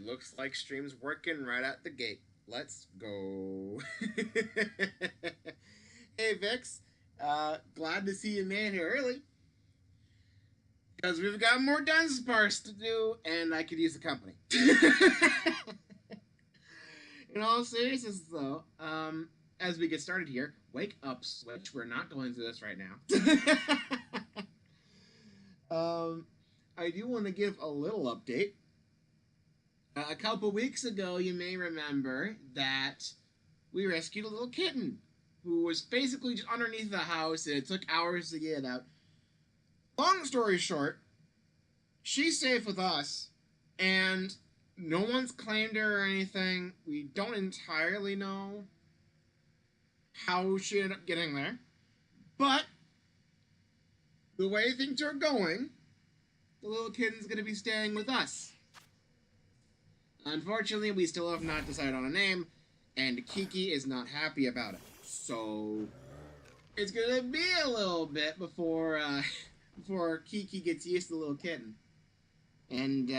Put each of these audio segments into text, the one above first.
It looks like stream's working right at the gate. Let's go. Hey, Vix. Glad to see you made it here early. Because we've got more Dudunsparce to do, and I could use the company. In all seriousness, though, as we get started here, wake up, Switch. We're not going through this right now. I do want to give a little update. A couple weeks ago, you may remember that we rescued a little kitten who was basically just underneath the house, and it took hours to get it out. Long story short, she's safe with us, and no one's claimed her or anything. We don't entirely know how she ended up getting there, but the way things are going, the little kitten's going to be staying with us. Unfortunately, we still have not decided on a name, and Kiki is not happy about it. So it's going to be a little bit before Kiki gets used to the little kitten. And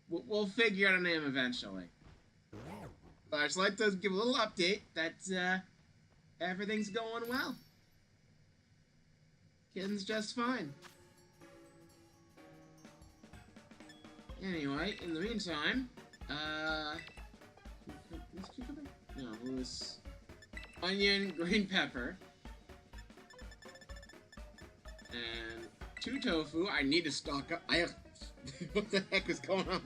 we'll figure out a name eventually. But I'd just like to give a little update that everything's going well. Kitten's just fine. Anyway, in the meantime, no, it was onion, green pepper, and 2 tofu. I need to stock up. What the heck is going on?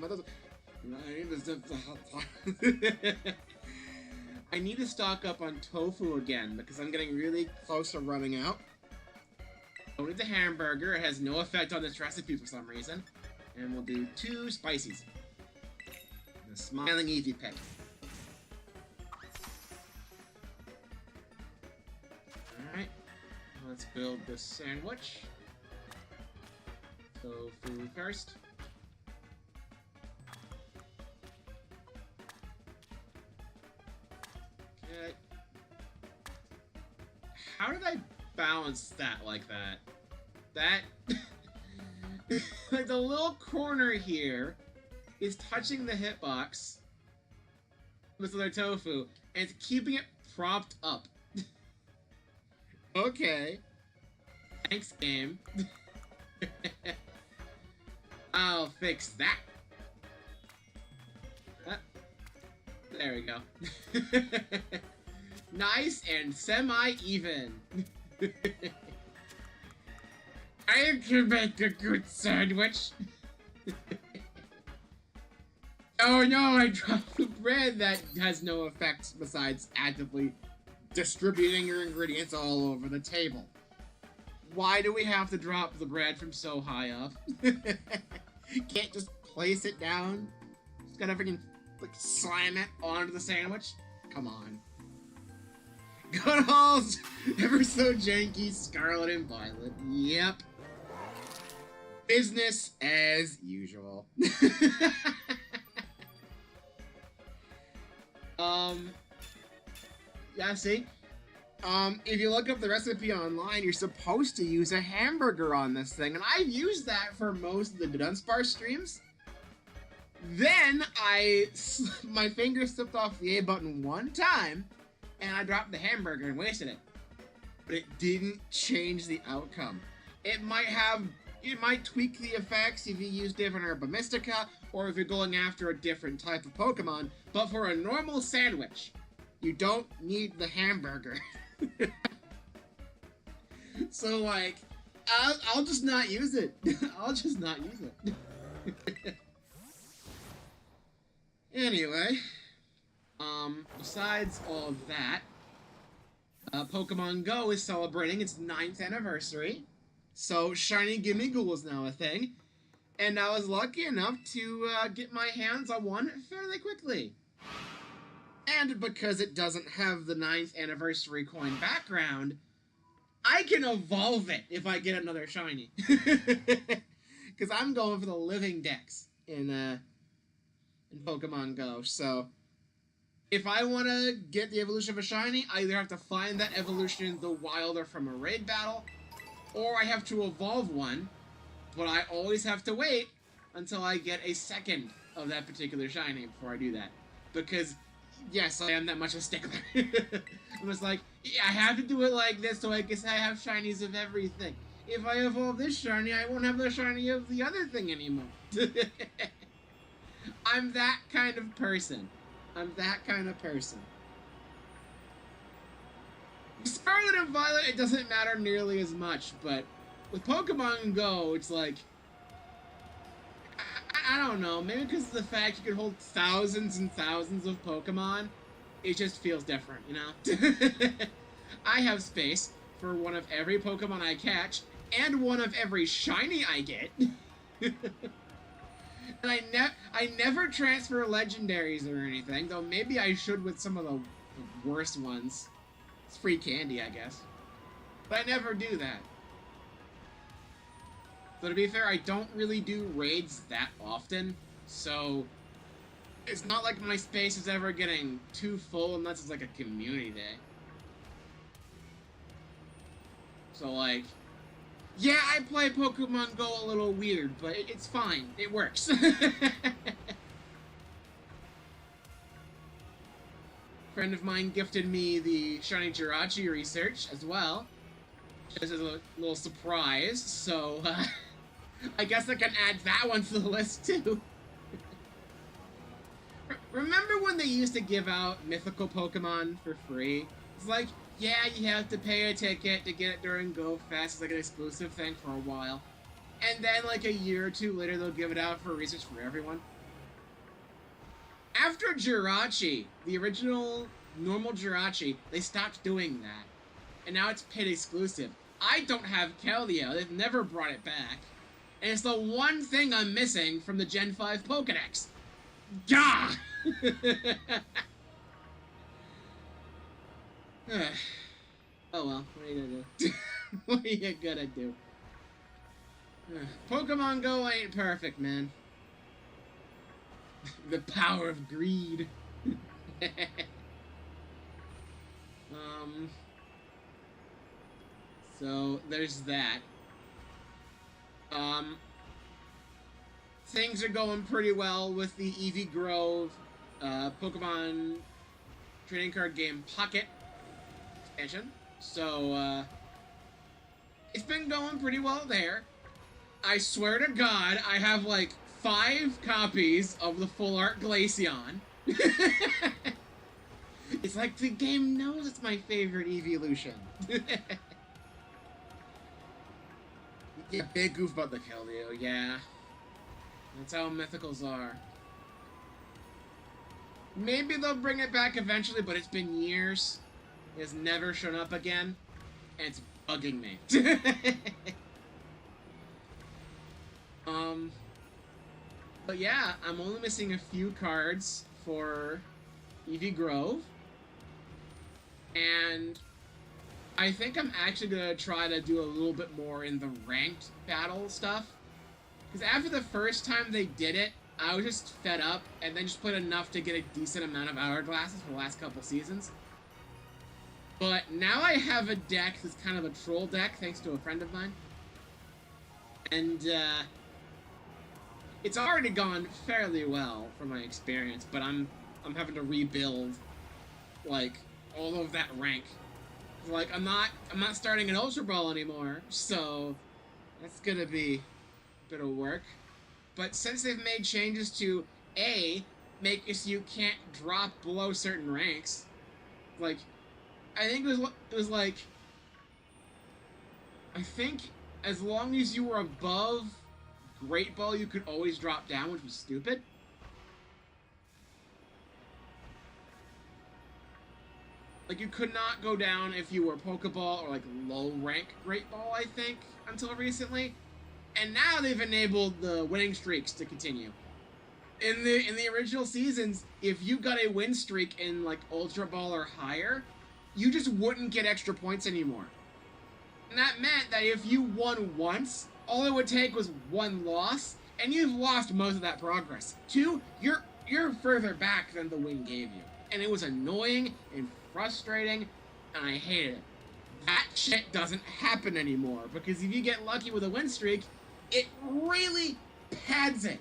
I need to stock up on tofu again because I'm getting really close to running out. Don't need the hamburger. It has no effect on this recipe for some reason. And we'll do 2 spices. The Smiling Easy Pick. Alright. Let's build this sandwich. Tofu first. Okay. How did I balance that like that? That... like, the little corner here is touching the hitbox with the tofu, and it's keeping it propped up. Okay. Thanks, game. I'll fix that. There we go. Nice and semi-even. I can make a good sandwich. Oh no, I dropped the bread. That has no effect besides actively distributing your ingredients all over the table. Why do we have to drop the bread from so high up? Can't just place it down? Just gotta freaking like slam it onto the sandwich? Come on. Good old, ever so janky Scarlet and Violet. Yep. Business as usual. Yeah, see? If you look up the recipe online, you're supposed to use a hamburger on this thing, and I've used that for most of the Dudunsparce streams. Then, my finger slipped off the A button one time, and I dropped the hamburger and wasted it. But it didn't change the outcome. It might tweak the effects if you use different Herba Mystica, or if you're going after a different type of Pokemon, but for a normal sandwich, you don't need the hamburger. So, like, I'll just not use it. I'll just not use it. Anyway, besides all of that, Pokemon Go is celebrating its 9th anniversary. So, Shiny Gimmighoul is now a thing, and I was lucky enough to get my hands on one fairly quickly. And because it doesn't have the 9th anniversary coin background, I can evolve it if I get another Shiny. Because I'm going for the living dex in Pokemon Go, so... if I want to get the evolution of a Shiny, I either have to find that evolution in the wild or from a raid battle, or I have to evolve one, but I always have to wait until I get a second of that particular shiny before I do that. Because, yes, I am that much of a stickler. I was like, I have to do it like this so I guess I have shinies of everything. If I evolve this shiny, I won't have the shiny of the other thing anymore. I'm that kind of person. I'm that kind of person. Scarlet and Violet, it doesn't matter nearly as much, but with Pokemon Go, it's like, I don't know, maybe because of the fact you can hold thousands and thousands of Pokemon, it just feels different, you know? I have space for one of every Pokemon I catch, and one of every shiny I get. And I never transfer legendaries or anything, though maybe I should with some of the worst ones. It's free candy, I guess. But I never do that. So to be fair, I don't really do raids that often, so it's not like my space is ever getting too full unless it's like a community day. So like, yeah, I play Pokemon Go a little weird, but it's fine. It works. Friend of mine gifted me the Shiny Jirachi research as well. Just as a little surprise, so I guess I can add that one to the list too. Remember when they used to give out mythical Pokemon for free? It's like, yeah, you have to pay a ticket to get it during Go Fest. It's like an exclusive thing for a while. And then like a year or two later, they'll give it out for research for everyone. After Jirachi, the original normal Jirachi, they stopped doing that. And now it's paid exclusive. I don't have Keldeo. They've never brought it back. And it's the one thing I'm missing from the Gen 5 Pokedex. Gah! Oh well, what are you gonna do? What are you gonna do? Pokemon Go ain't perfect, man. The power of greed. So there's that. Things are going pretty well with the Eevee Grove Pokemon trading card game Pocket expansion. So it's been going pretty well there. I swear to God, I have like 5 copies of the full art Glaceon. It's like the game knows it's my favorite evolution. Yeah, big goof about the Keldeo, yeah. That's how mythicals are. Maybe they'll bring it back eventually, but it's been years. It has never shown up again, and it's bugging me. But yeah, I'm only missing a few cards for Eevee Grove. And I think I'm actually going to try to do a little bit more in the ranked battle stuff. Because after the first time they did it, I was just fed up and then just played enough to get a decent amount of hourglasses for the last couple seasons. But now I have a deck that's kind of a troll deck, thanks to a friend of mine. And, it's already gone fairly well from my experience, but I'm having to rebuild, like, all of that rank. Like, I'm not starting an Ultra Ball anymore, so that's gonna be a bit of work. But since they've made changes to, A, make it so you can't drop below certain ranks, like, I think it was like, I think as long as you were above Great Ball, you could always drop down, which was stupid. Like, you could not go down if you were Pokeball or, like, low-rank Great Ball, I think, until recently. And now they've enabled the winning streaks to continue. In the original seasons, if you got a win streak in, like, Ultra Ball or higher, you just wouldn't get extra points anymore. And that meant that if you won once, all it would take was 1 loss, and you've lost most of that progress. 2, you're further back than the win gave you. And it was annoying and frustrating, and I hated it. That shit doesn't happen anymore, because if you get lucky with a win streak, it really pads it.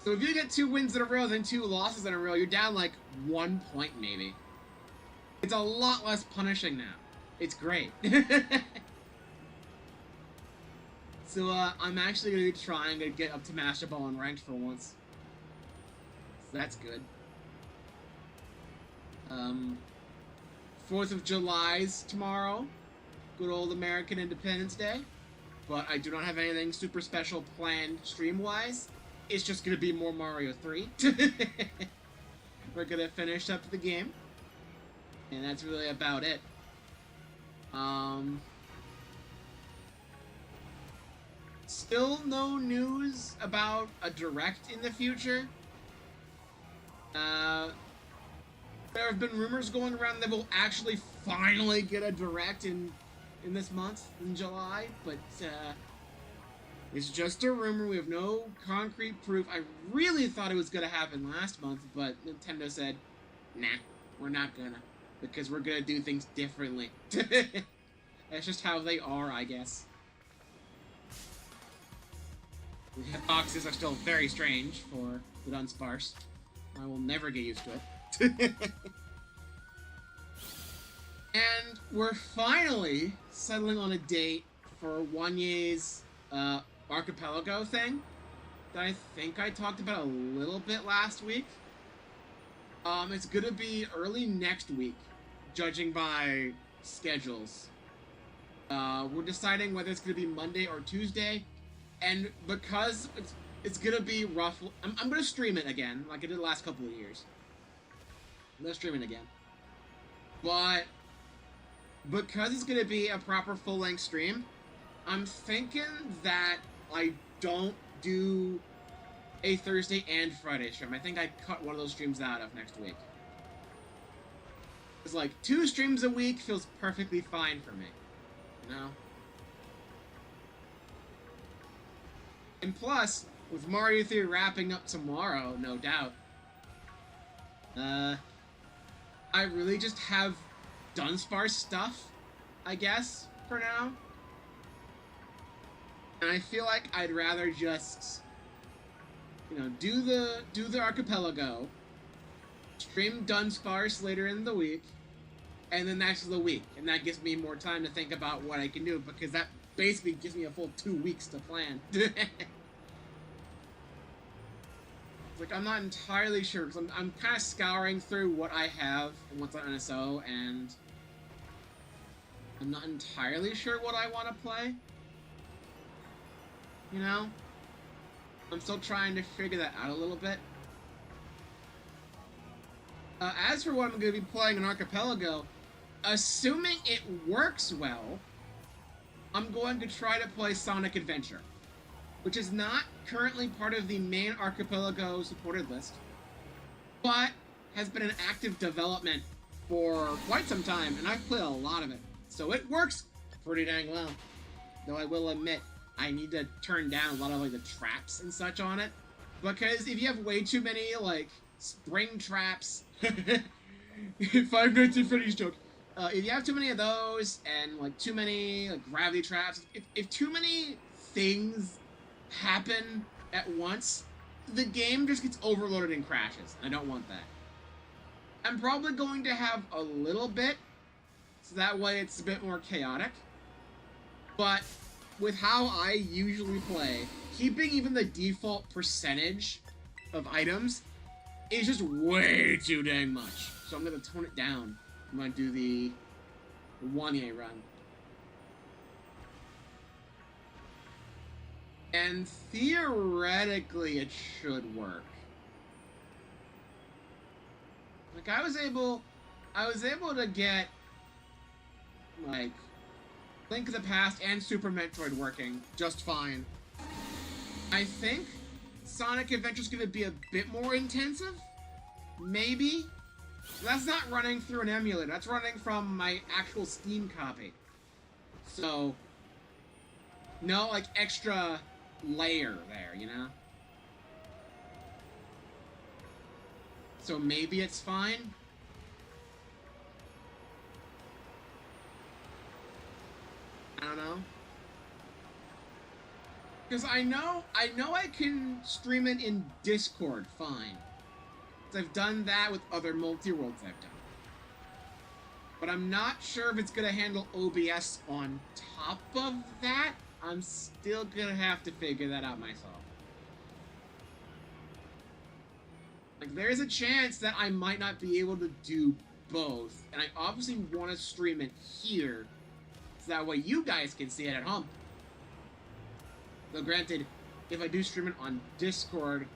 So if you get 2 wins in a row, then 2 losses in a row, you're down like 1 point maybe. It's a lot less punishing now. It's great. So I'm actually going to be trying to get up to Master Ball and ranked for once. So that's good. 4th of July's tomorrow. Good old American Independence Day. But I do not have anything super special planned stream-wise. It's just going to be more Mario 3. We're going to finish up the game. And that's really about it. Still no news about a Direct in the future. There have been rumors going around that we'll actually finally get a Direct in this month, in July, but it's just a rumor. We have no concrete proof. I really thought it was going to happen last month, but Nintendo said, nah, we're not gonna, because we're going to do things differently. That's just how they are, I guess. The hitboxes are still very strange for Dudunsparce. I will never get used to it. And we're finally settling on a date for Wanye's Archipelago thing that I think I talked about a little bit last week. It's gonna be early next week, judging by schedules. We're deciding whether it's gonna be Monday or Tuesday, and because it's gonna be rough, I'm gonna stream it again, like I did the last couple of years. I'm gonna stream it again. But because it's gonna be a proper full-length stream, I'm thinking that I don't do a Thursday and Friday stream. I think I cut one of those streams out of next week. It's like 2 streams a week feels perfectly fine for me, you know? And plus, with Mario 3 wrapping up tomorrow, no doubt, I really just have Dudunsparce stuff, I guess, for now. And I feel like I'd rather just, you know, do the Archipelago, stream Dudunsparce later in the week, and then that's the week. And that gives me more time to think about what I can do, because that basically gives me a full 2 weeks to plan. Like, I'm not entirely sure, because I'm kind of scouring through what I have and what's on NSO, and I'm not entirely sure what I want to play. You know? I'm still trying to figure that out a little bit. As for what I'm going to be playing in Archipelago, assuming it works well, I'm going to try to play Sonic Adventure, which is not currently part of the main Archipelago supported list, but has been in active development for quite some time, and I've played a lot of it. So it works pretty dang well. Though I will admit, I need to turn down a lot of like the traps and such on it, because if you have way too many like spring traps, Five Nights at Freddy's joke. If you have too many of those and like too many like gravity traps, if too many things happen at once, the game just gets overloaded and crashes. I don't want that. I'm probably going to have a little bit, so that way it's a bit more chaotic. But with how I usually play, keeping even the default percentage of items is just way too dang much. So I'm going to tone it down. I'm going to do the Wanye run. And theoretically, it should work. Like, I was able to get, like, Link of the Past and Super Metroid working just fine. I think Sonic Adventure's gonna be a bit more intensive? Maybe? That's not running through an emulator, that's running from my actual Steam copy. So, no, like, extra layer there, you know? So maybe it's fine? I don't know. Because I know I can stream it in Discord fine. I've done that with other multi-worlds I've done. But I'm not sure if it's going to handle OBS on top of that. I'm still going to have to figure that out myself. Like, there's a chance that I might not be able to do both. And I obviously want to stream it here, so that way you guys can see it at home. Though granted, if I do stream it on Discord,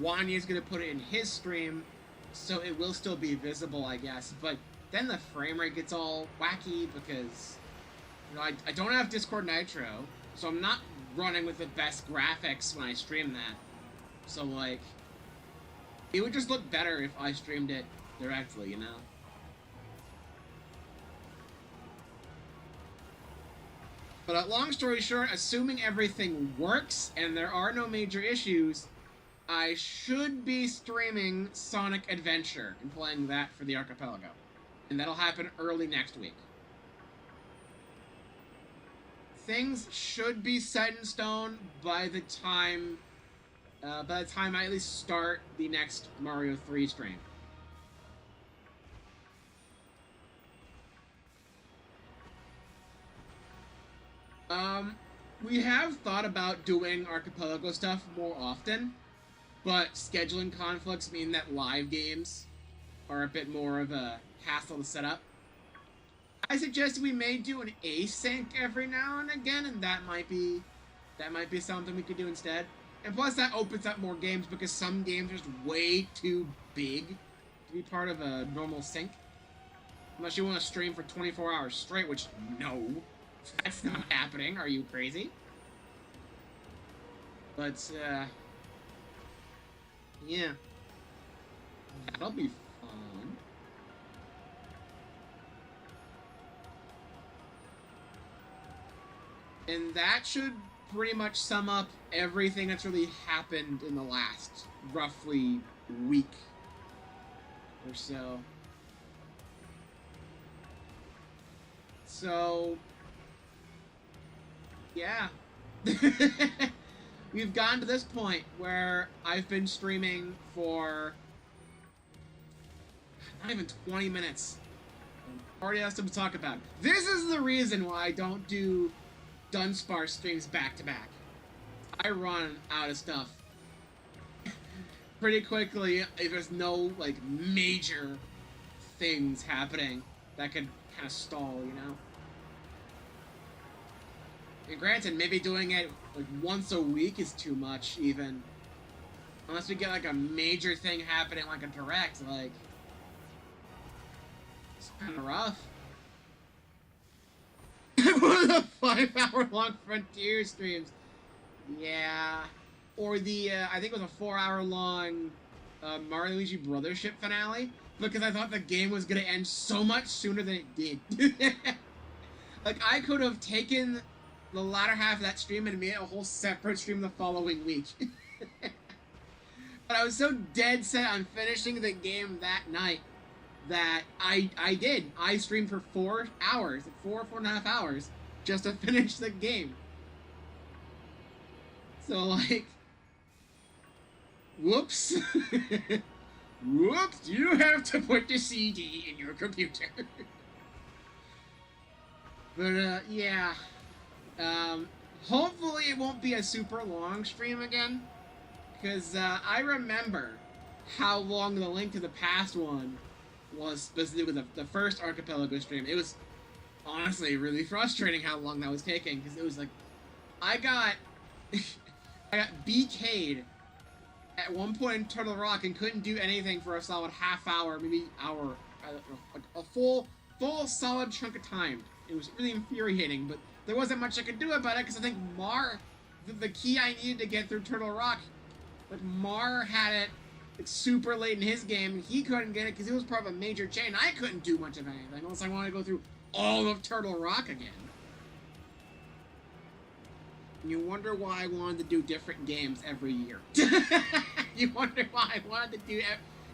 Wanya's going to put it in his stream, so it will still be visible, I guess. But then the frame rate gets all wacky because, you know, I don't have Discord Nitro, so I'm not running with the best graphics when I stream that. So, like, it would just look better if I streamed it directly, you know? But long story short, assuming everything works and there are no major issues, I should be streaming Sonic Adventure and playing that for the Archipelago. And that'll happen early next week. Things should be set in stone by the time I at least start the next Mario 3 stream. We have thought about doing Archipelago stuff more often, but scheduling conflicts mean that live games are a bit more of a hassle to set up. I suggest we may do an async every now and again, and that might be something we could do instead. And plus, that opens up more games because some games are just way too big to be part of a normal sync. Unless you want to stream for 24 hours straight, which, no, that's not happening. Are you crazy? But, yeah. That'll be fun. And that should pretty much sum up everything that's really happened in the last, roughly, week or so. So, yeah. We've gotten to this point where I've been streaming for not even 20 minutes. Already have something to talk about. This is the reason why I don't do Dudunsparce streams back to back. I run out of stuff pretty quickly if there's no, like, major things happening that could kind of stall, you know? And granted, maybe doing it like once a week is too much, even. Unless we get like a major thing happening, like a direct, like, it's kind of rough. One of the 5-hour-long Frontier streams. Yeah. Or the, I think it was a 4-hour-long Mario and Luigi Brothership finale, because I thought the game was going to end so much sooner than it did. Like, I could have taken the latter half of that stream and made it a whole separate stream the following week. But I was so dead set on finishing the game that night that I did. I streamed for 4 hours, 4.5 hours, just to finish the game. So, like, whoops. Whoops, you have to put the CD in your computer. But, yeah. Hopefully it won't be a super long stream again, because I remember how long the Link to the Past one was, specifically with the first Archipelago stream. It was honestly really frustrating how long that was taking, because it was like, I got BK'd at one point in Turtle Rock and couldn't do anything for a solid half hour, maybe hour, I don't know, like a full solid chunk of time. It was really infuriating, but there wasn't much I could do about it, because I think Mar, the key I needed to get through Turtle Rock, like, Mar had it like, super late in his game, and he couldn't get it because it was part of a major chain. I couldn't do much of anything unless I wanted to go through all of Turtle Rock again. And you wonder why I wanted to do different games every year. You wonder why I wanted to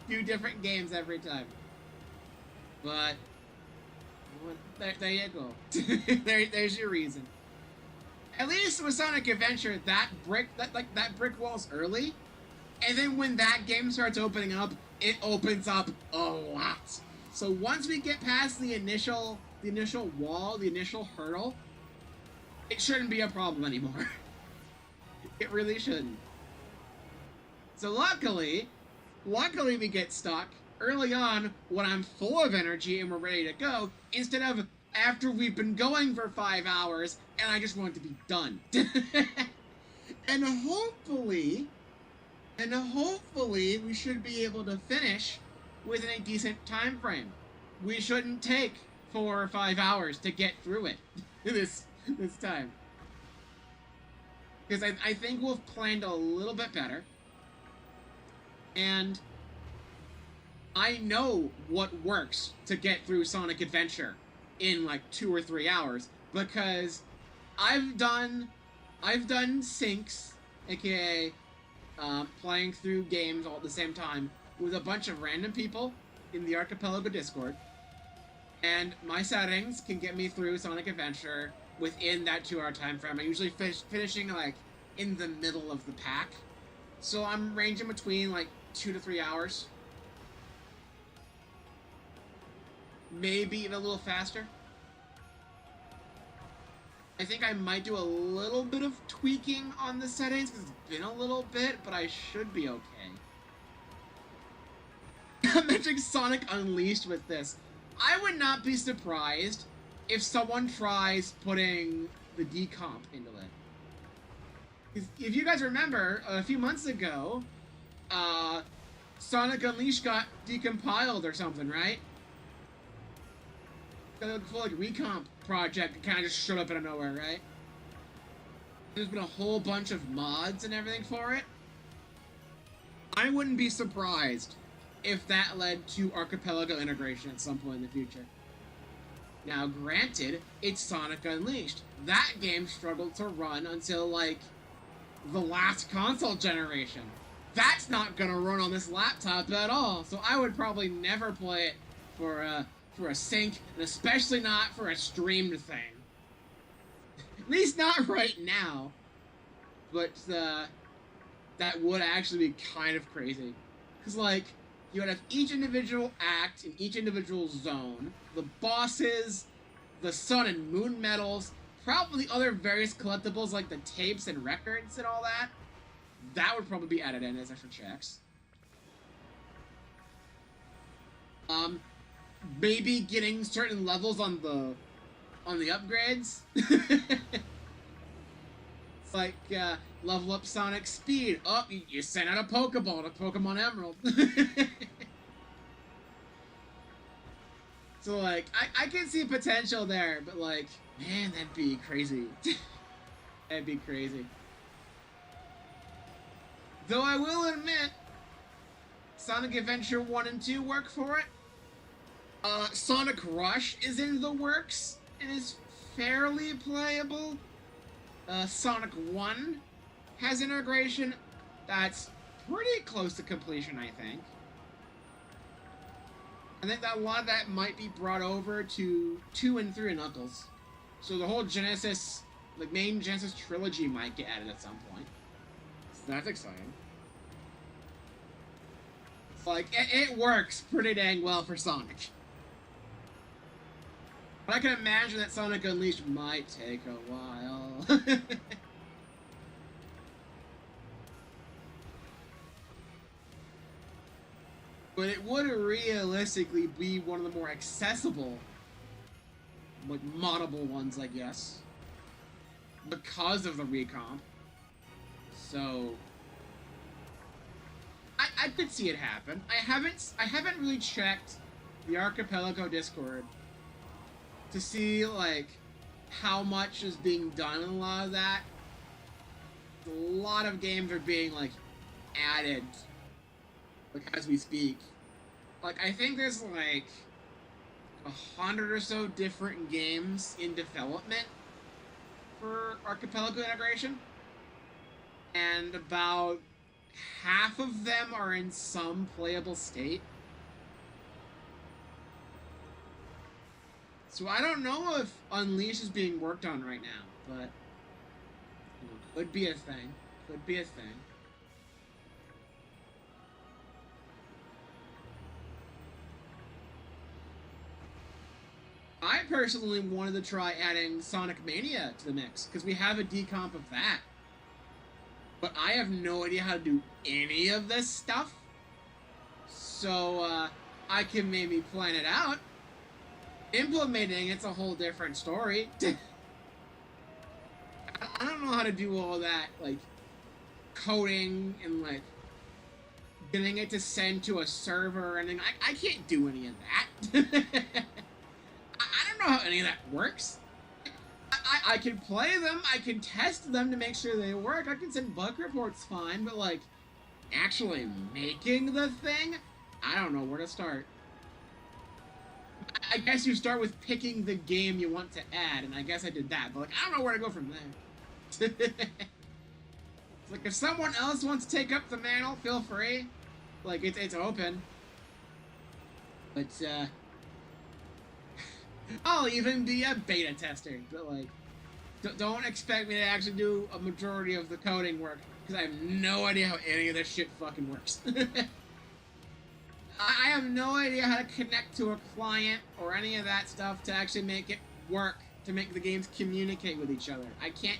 do different games every time. But there you go. There's your reason. At least with Sonic Adventure, that brick wall's early, and then when that game starts opening up, it opens up a lot. So once we get past the initial wall, the initial hurdle, it shouldn't be a problem anymore. It really shouldn't. So luckily we get stuck early on when I'm full of energy and we're ready to go, instead of after we've been going for 5 hours and I just want it to be done. And hopefully we should be able to finish within a decent time frame. We shouldn't take 4 or 5 hours to get through it this time. Because I think we've planned a little bit better. And I know what works to get through Sonic Adventure in like 2 or 3 hours, because I've done syncs, aka playing through games all at the same time with a bunch of random people in the Archipelago Discord, and my settings can get me through Sonic Adventure within that 2-hour time frame. I'm usually finishing like in the middle of the pack, so I'm ranging between like 2 to 3 hours. Maybe even a little faster. I think I might do a little bit of tweaking on the settings, because it's been a little bit, but I should be okay. I'm mentioning Sonic Unleashed with this. I would not be surprised if someone tries putting the decomp into it. If you guys remember, a few months ago, Sonic Unleashed got decompiled or something, right? The full like recomp project kind of just showed up out of nowhere, right? There's been a whole bunch of mods and everything for it. I wouldn't be surprised if that led to Archipelago integration at some point in the future. Now, granted, it's Sonic Unleashed. That game struggled to run until, like, the last console generation. That's not gonna run on this laptop at all, so I would probably never play it for a sync, and especially not for a streamed thing. At least not right now. But that would actually be kind of crazy. Because, like, you would have each individual act in each individual zone, the bosses, the sun and moon medals, probably other various collectibles like the tapes and records and all that. That would probably be added in as extra checks. Maybe getting certain levels on the upgrades. It's like level up Sonic speed. Oh, you sent out a Pokeball to Pokemon Emerald. So like I can see potential there, but like, man, that'd be crazy. That'd be crazy. Though I will admit, Sonic Adventure 1 and 2 work for it. Sonic Rush is in the works and is fairly playable. Sonic 1 has integration that's pretty close to completion, I think. I think that a lot of that might be brought over to 2 and 3 Knuckles. So the whole Genesis, like main Genesis trilogy might get added at some point. So that's exciting. Like, it works pretty dang well for Sonic. But I can imagine that Sonic Unleashed might take a while. But it would realistically be one of the more accessible, like, moddable ones, I guess. Because of the recomp. So I could see it happen. I haven't really checked the Archipelago Discord to see, like, how much is being done in a lot of that. A lot of games are being, like, added, like, as we speak. Like, I think there's, like, 100 or so different games in development for Archipelago integration. And about half of them are in some playable state. So I don't know if Unleashed is being worked on right now, but Could be a thing. Could be a thing. I personally wanted to try adding Sonic Mania to the mix, because we have a decomp of that. But I have no idea how to do any of this stuff. So, I can maybe plan it out. Implementing it's a whole different story. I don't know how to do all that, like, coding and, like, getting it to send to a server, and I can't do any of that. I don't know how any of that works. I can play them, I can test them to make sure they work, I can send bug reports fine, but, like, actually making the thing? I don't know where to start. I guess you start with picking the game you want to add, and I guess I did that, but, like, I don't know where to go from there. It's like, if someone else wants to take up the mantle, feel free. Like, it's open. But, I'll even be a beta tester, but, like, don't expect me to actually do a majority of the coding work, because I have no idea how any of this shit fucking works. I have no idea how to connect to a client or any of that stuff to actually make it work, to make the games communicate with each other. I can't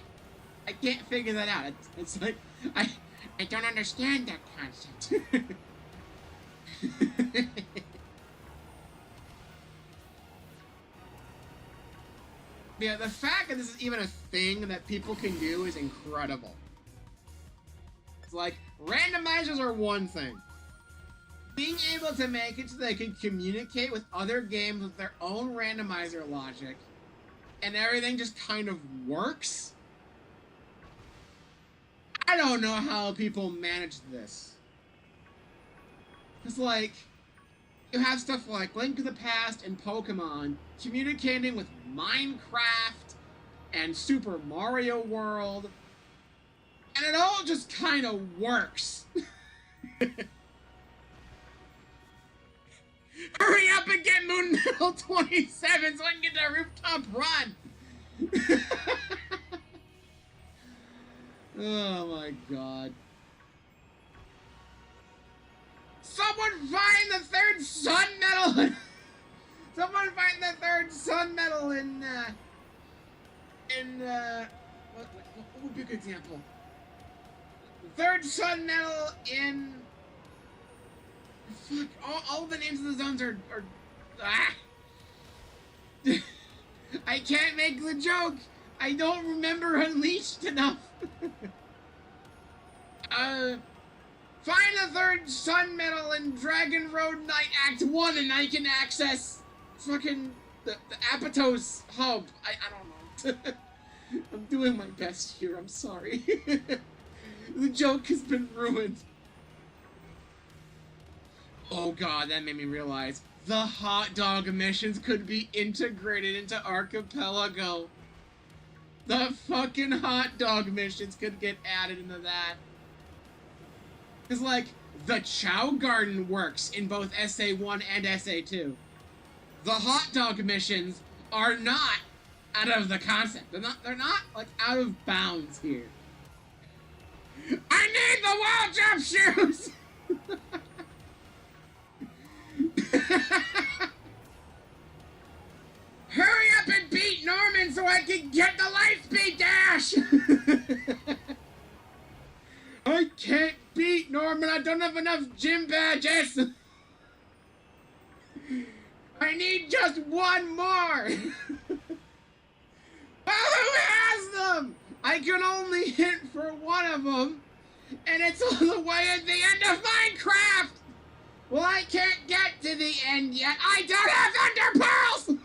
figure that out. It's like, I don't understand that concept. Yeah, the fact that this is even a thing that people can do is incredible. It's like, randomizers are one thing. Being able to make it so they can communicate with other games with their own randomizer logic, and everything just kind of works? I don't know how people manage this. It's like, you have stuff like Link to the Past and Pokemon communicating with Minecraft and Super Mario World, and it all just kind of works. Hurry up and get Moon Medal 27 so I can get that rooftop run! Oh my god. Someone find the third sun medal! Someone find the third sun medal in what would be a good example? The third sun medal in... Fuck, all the names of the zones are ah! I can't make the joke! I don't remember Unleashed enough! Find the third sun medal in Dragon Road Knight Act 1 and I can access fucking the Apato's hub. I don't know. I'm doing my best here, I'm sorry. The joke has been ruined. Oh god, that made me realize the hot dog missions could be integrated into Archipelago. The fucking hot dog missions could get added into that. Because, like, the Chow Garden works in both SA1 and SA2. The hot dog missions are not out of the concept. They're not like, out of bounds here. I need the wall jump shoes! Hurry up and beat Norman so I can get the life speed dash! I can't beat Norman, I don't have enough gym badges! I need just one more! Well, who has them? I can only hit for one of them, and it's all the way at the end of Minecraft! Well, I can't get to the end yet. I don't have Thunder Pearls!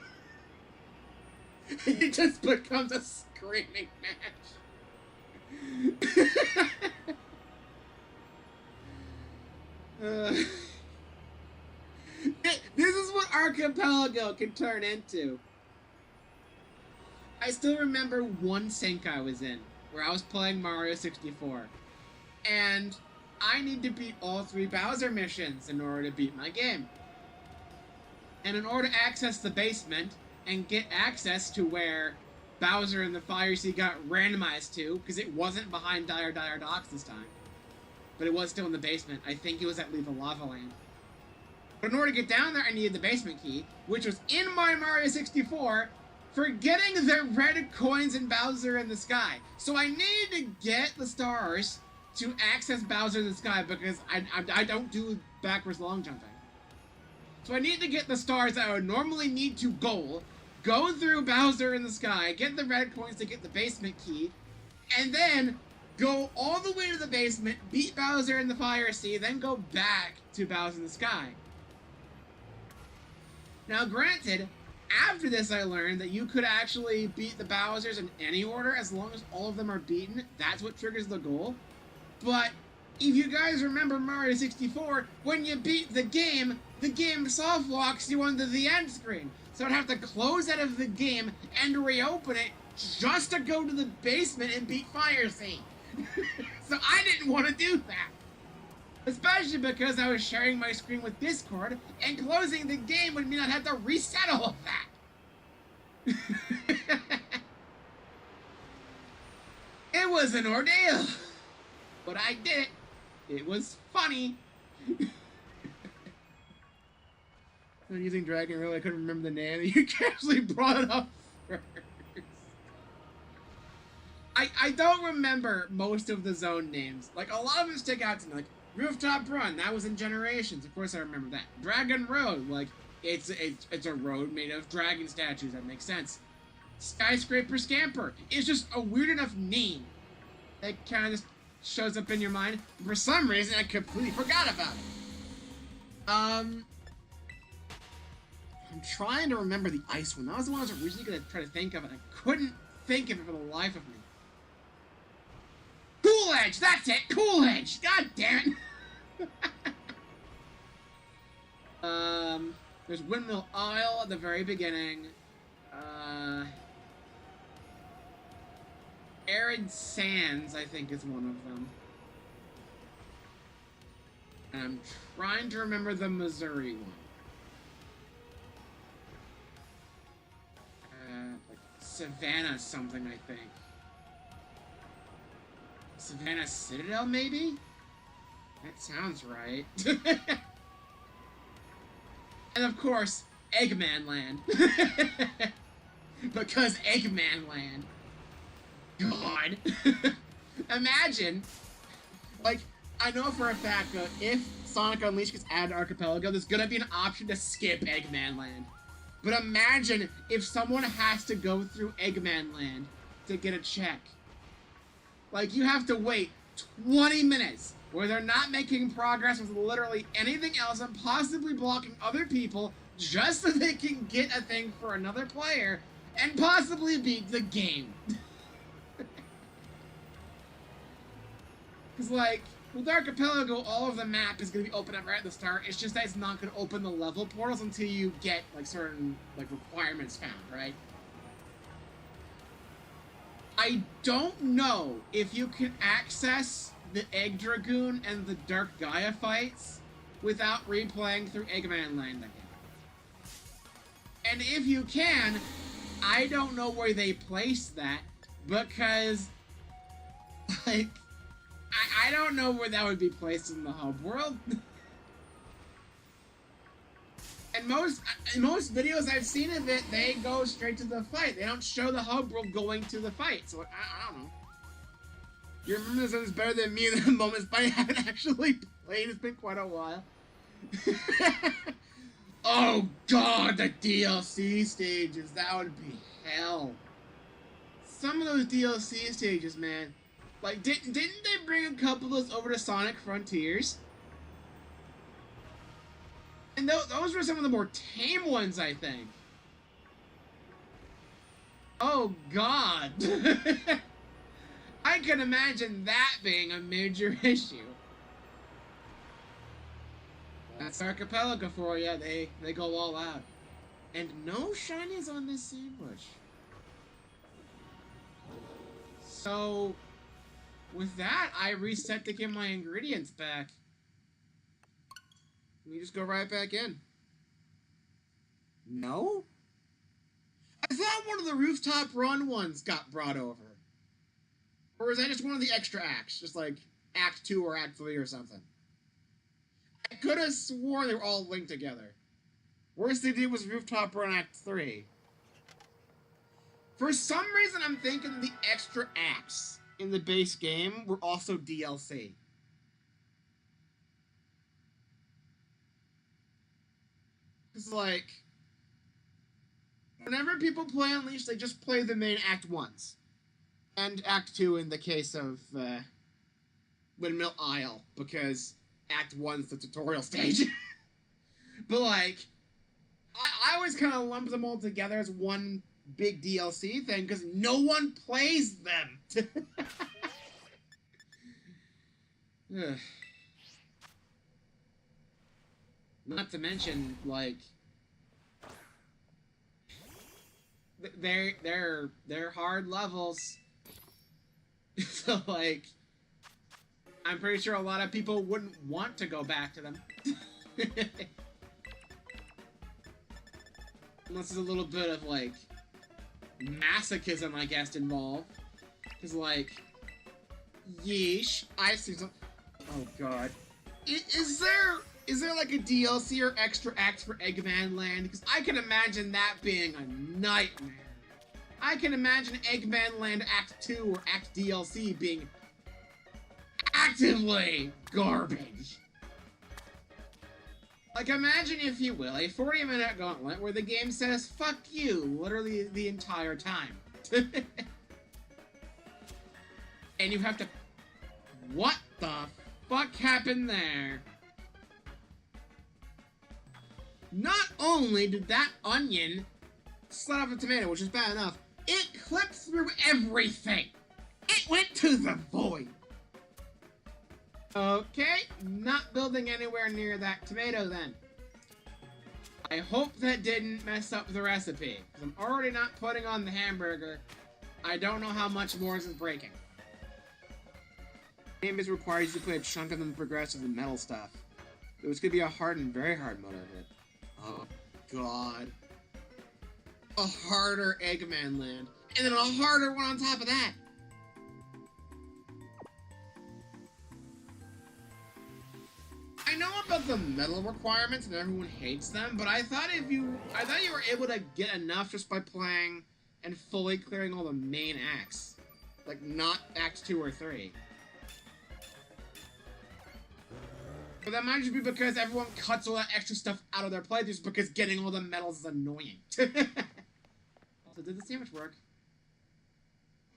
It just becomes a screaming match. This is what Archipelago can turn into. I still remember one sync I was in, where I was playing Mario 64, and I need to beat all 3 Bowser missions in order to beat my game. And in order to access the basement and get access to where Bowser in the Fire Sea got randomized to, because it wasn't behind Dire Docks this time. But it was still in the basement. I think it was at Lethal Lava Land. But in order to get down there, I needed the basement key, which was in my Mario 64, forgetting the red coins in Bowser in the Sky. So I needed to get the stars to access Bowser in the Sky, because I don't do backwards long jumping. So I need to get the stars that I would normally need to go through Bowser in the Sky, get the red coins to get the basement key, and then go all the way to the basement, beat Bowser in the Fire Sea, then go back to Bowser in the Sky. Now granted, after this I learned that you could actually beat the Bowsers in any order as long as all of them are beaten. That's what triggers the goal. But if you guys remember Mario 64, when you beat the game soft locks you onto the end screen. So I'd have to close out of the game and reopen it just to go to the basement and beat Fire Sea. So I didn't want to do that. Especially because I was sharing my screen with Discord, and closing the game would mean I'd have to reset all of that. It was an ordeal. But I did it. It was funny. I'm using Dragon Reel, I couldn't remember the name. You actually brought it up first. I don't remember most of the zone names. Like, a lot of them stick out to me. Like, Rooftop Run, that was in Generations. Of course I remember that. Dragon Road, like, it's a road made of dragon statues. That makes sense. Skyscraper Scamper. It's just a weird enough name that kind of just shows up in your mind. For some reason, I completely forgot about it. I'm trying to remember the ice one. That was the one I was originally going to try to think of, and I couldn't think of it for the life of me. Cool Edge! That's it! Cool Edge! God damn it! There's Windmill Isle at the very beginning. Arid Sands, I think, is one of them. And I'm trying to remember the Missouri one. Like Savannah something, I think. Savannah Citadel, maybe? That sounds right. And of course, Eggman Land. Because Eggman Land. God. Imagine, like, I know for a fact that if Sonic Unleashed gets added to Archipelago, there's gonna be an option to skip Eggman Land. But imagine if someone has to go through Eggman Land to get a check. Like, you have to wait 20 minutes where they're not making progress with literally anything else and possibly blocking other people just so they can get a thing for another player and possibly beat the game. Because, like, with Archipelago, all of the map is going to be open up right at the start. It's just that it's not going to open the level portals until you get, like, certain, like, requirements found, right? I don't know if you can access the Egg Dragoon and the Dark Gaia fights without replaying through Eggman Land again. And if you can, I don't know where they place that, because, like, I don't know where that would be placed in the hub world. And most videos I've seen of it, they go straight to the fight. They don't show the hub world going to the fight. So I don't know. You remember this better than me in the moments, but I haven't actually played. It's been quite a while. Oh god, the DLC stages. That would be hell. Some of those DLC stages, man. Like, didn't they bring a couple of those over to Sonic Frontiers? And those were some of the more tame ones, I think. Oh, God. I can imagine that being a major issue. That's Archipelago for you. They go all out. And no shinies on this sandwich. So, with that, I reset to get my ingredients back. You just go right back in. No? I thought one of the rooftop run ones got brought over. Or is that just one of the extra acts? Just like Act 2 or Act 3 or something? I could have sworn they were all linked together. Worst they did was Rooftop Run Act 3. For some reason, I'm thinking the extra acts in the base game were also DLC. It's like, whenever people play Unleashed, they just play the main act once. And Act 2 in the case of Windmill Isle, because Act 1's the tutorial stage. But like, I always kind of lump them all together as one big DLC thing, because no one plays them. Not to mention, like, they're hard levels. So like, I'm pretty sure a lot of people wouldn't want to go back to them. Unless there's a little bit of like masochism, I guess, involved. Cause like, yeesh, I've seen some. Oh god, is there like a DLC or extra act for Eggman Land? Because I can imagine that being a nightmare. I can imagine Eggman Land Act 2 or Act DLC being actively garbage. Like, imagine, if you will, a 40-minute gauntlet where the game says, fuck you, literally the entire time. And you have to... What the fuck happened there? Not only did that onion slide off a tomato, which is bad enough, it clipped through everything. It went to the void. Okay, not building anywhere near that tomato then. I hope that didn't mess up the recipe, because I'm already not putting on the hamburger. I don't know how much more this is breaking. The game requires you to play a chunk of them progress with the metal stuff. It was going to be a hard and very hard mode of it. Oh, God. A harder Eggman Land. And then a harder one on top of that. I know about the metal requirements and everyone hates them, but I thought you were able to get enough just by playing and fully clearing all the main acts. Like, not Acts 2 or 3. But that might just be because everyone cuts all that extra stuff out of their playthroughs because getting all the medals is annoying. So did the sandwich work?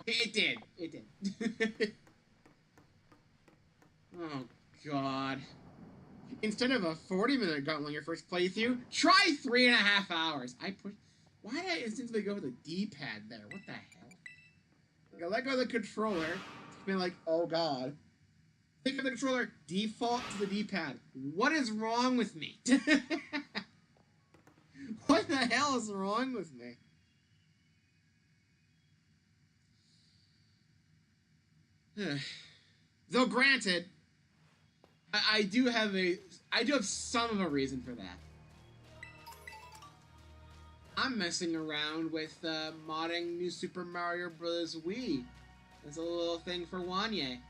It did. It did. Oh, God. Instead of a 40-minute gauntlet on your first playthrough, try 3.5 hours. Why did I instantly go with the D-pad there? What the hell? Like, I let go of the controller. It's been like, oh, God. Think of the controller, default to the D-pad. What is wrong with me? What the hell is wrong with me? Though granted, I do have some of a reason for that. I'm messing around with modding New Super Mario Bros. Wii. It's a little thing for Wanye.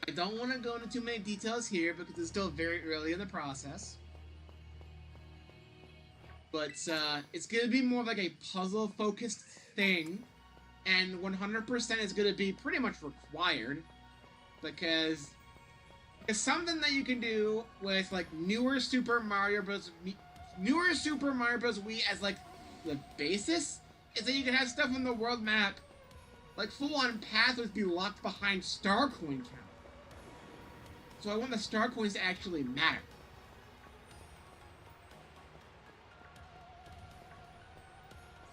I don't want to go into too many details here because it's still very early in the process. But it's going to be more of like a puzzle-focused thing. And 100% is going to be pretty much required. Because it's something that you can do with like newer Super Mario Bros. Wii as like the basis. Is that you can have stuff on the world map, like full-on pathways be locked behind star coin count. So I want the star coins to actually matter.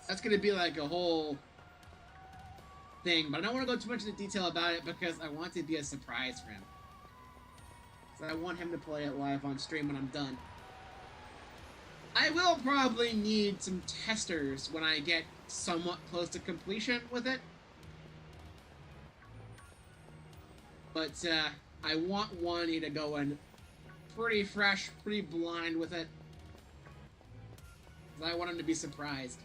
That's going to be like a whole thing, but I don't want to go too much into detail about it because I want it to be a surprise for him. So I want him to play it live on stream when I'm done. I will probably need some testers when I get somewhat close to completion with it. But I want Wani to go in pretty fresh, pretty blind with it. because I want him to be surprised.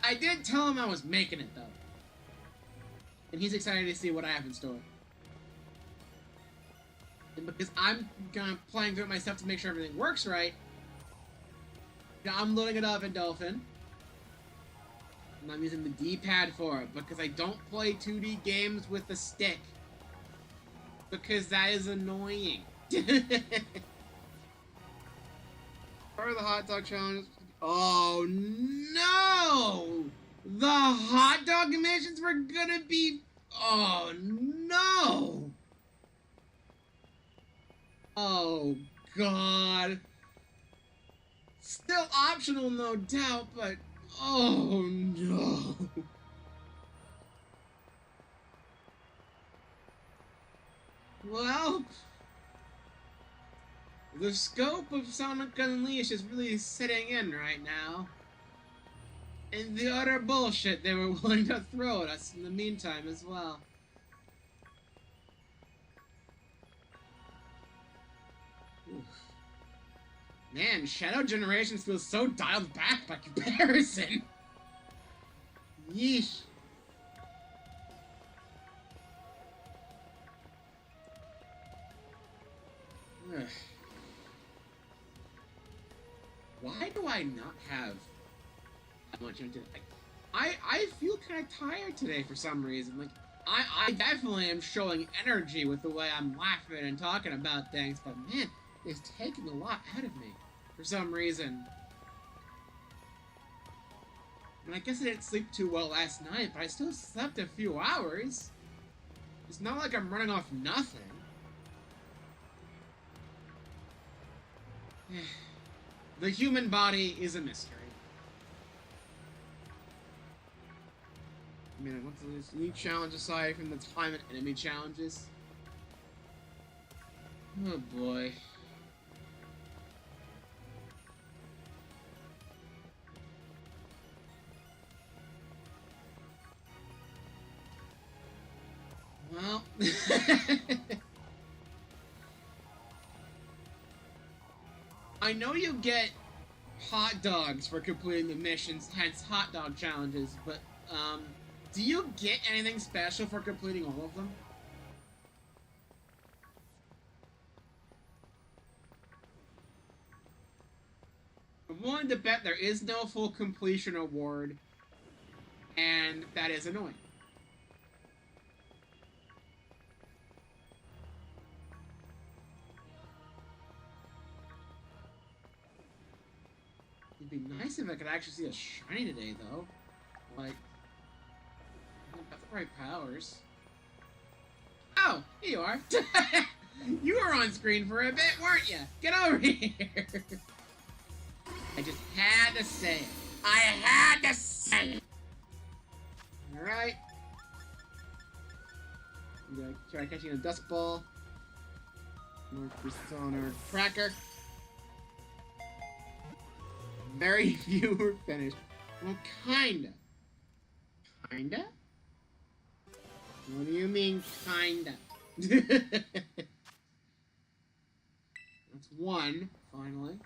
I did tell him I was making it, though. And he's excited to see what I have in store. And because I'm kind of playing through it myself to make sure everything works right, I'm loading it up in Dolphin. And I'm using the D-pad for it, because I don't play 2D games with the stick. Because that is annoying. Part of the hot dog challenge. Oh no! The hot dog missions were gonna be. Oh no! Oh god. Still optional, no doubt, but. Oh no. Well. The scope of Sonic Unleashed is really sitting in right now. And the utter bullshit they were willing to throw at us in the meantime as well. Oof. Man, Shadow Generations feels so dialed back by comparison. Yeesh. Ugh. Why do I not have that much into like I feel kind of tired today for some reason. Like I definitely am showing energy with the way I'm laughing and talking about things, but man, it's taking a lot out of me for some reason. And I guess I didn't sleep too well last night, but I still slept a few hours. It's not like I'm running off nothing. The human body is a mystery. I mean, what's this unique challenge aside from the time and enemy challenges? Oh boy. Well. I know you get hot dogs for completing the missions, hence hot dog challenges, but, do you get anything special for completing all of them? I'm willing to bet there is no full completion award, and that is annoying. It'd be nice if I could actually see a shiny today, though. Like, I don't got the right powers. Oh, here you are. You were on screen for a bit, weren't you? Get over here. I just had to say it. I had to say it. Alright. I'm gonna try catching a dust ball. North Persona Cracker. Very few were finished. Well, kinda. Kinda? What do you mean, kinda? That's one, finally.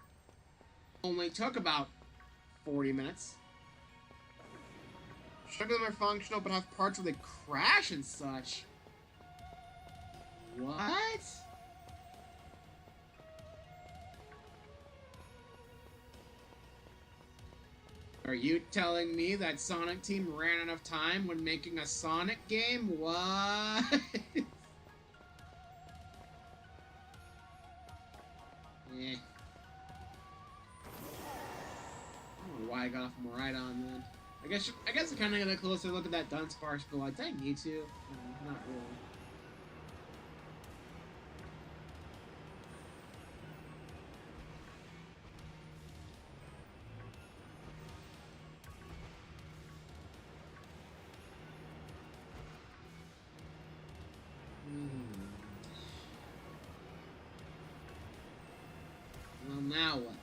Only took about 40 minutes. Some of them are functional, but have parts where they crash and such. What? Are you telling me that Sonic Team ran out of time when making a Sonic game? What? Eh. I don't know why I got off right on then. I guess I kind of get a closer look at that Dudunsparce build. Did I need to? Not really. Well, now what?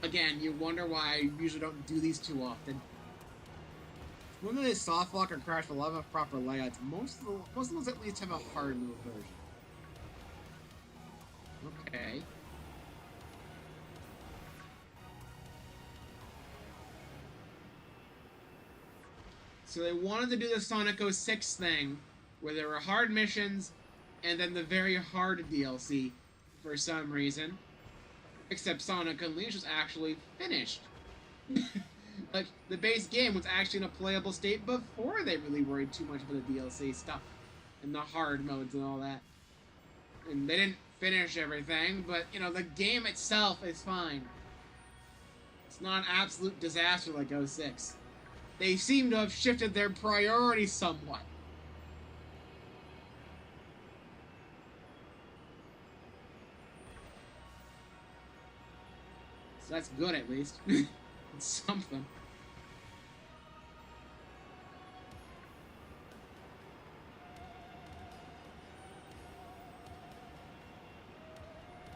Again, you wonder why I usually don't do these too often. Whether they soft lock or crash for love of proper layouts, most of those at least have a hard move version. Okay. So they wanted to do the Sonic 06 thing, where there were hard missions, and then the very hard DLC, for some reason. Except Sonic Unleashed was actually finished. Like, the base game was actually in a playable state before they really worried too much about the DLC stuff. And the hard modes and all that. And they didn't finish everything, but, you know, the game itself is fine. It's not an absolute disaster like 06. They seem to have shifted their priorities somewhat. So that's good, at least. It's something.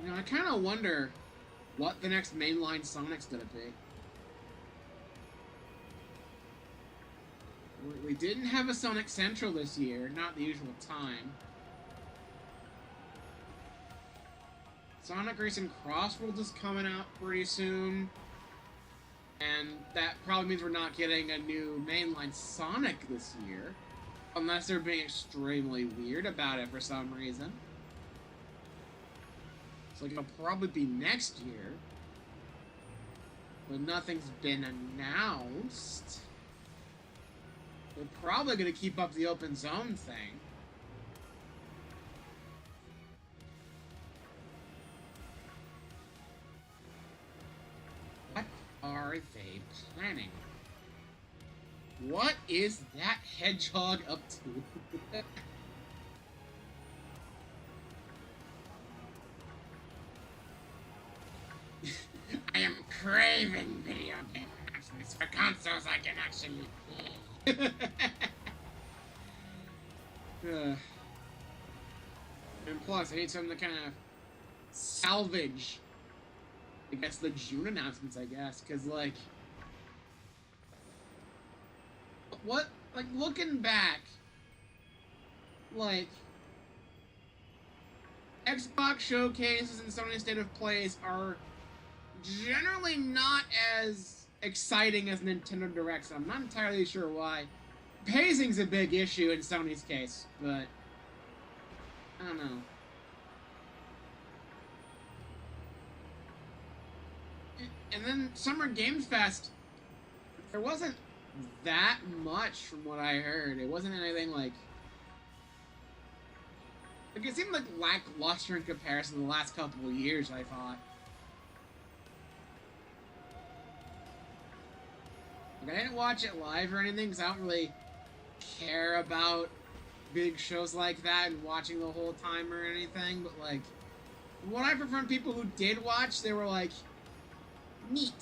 You know, I kind of wonder what the next mainline Sonic's gonna be. We didn't have a Sonic Central this year, not the usual time. Sonic Racing Crossworlds is coming out pretty soon. And that probably means we're not getting a new mainline Sonic this year. Unless they're being extremely weird about it for some reason. So it'll probably be next year. But nothing's been announced. They're probably going to keep up the open zone thing. What are they planning? What is that hedgehog up to? I am craving video game access for consoles I can actually play. And plus, I need something to kind of salvage, I guess, the June announcements, I guess, because, like, what, like, looking back, like, Xbox showcases and Sony State of Plays are generally not as exciting as Nintendo Directs. I'm not entirely sure why. Pacing's a big issue in Sony's case, but I don't know. And then Summer Games Fest, there wasn't that much from what I heard. It wasn't anything like it seemed like lackluster in comparison to the last couple of years, I thought. Like, I didn't watch it live or anything because I don't really care about big shows like that and watching the whole time or anything, but like, what I've heard from people who did watch, they were like, neat.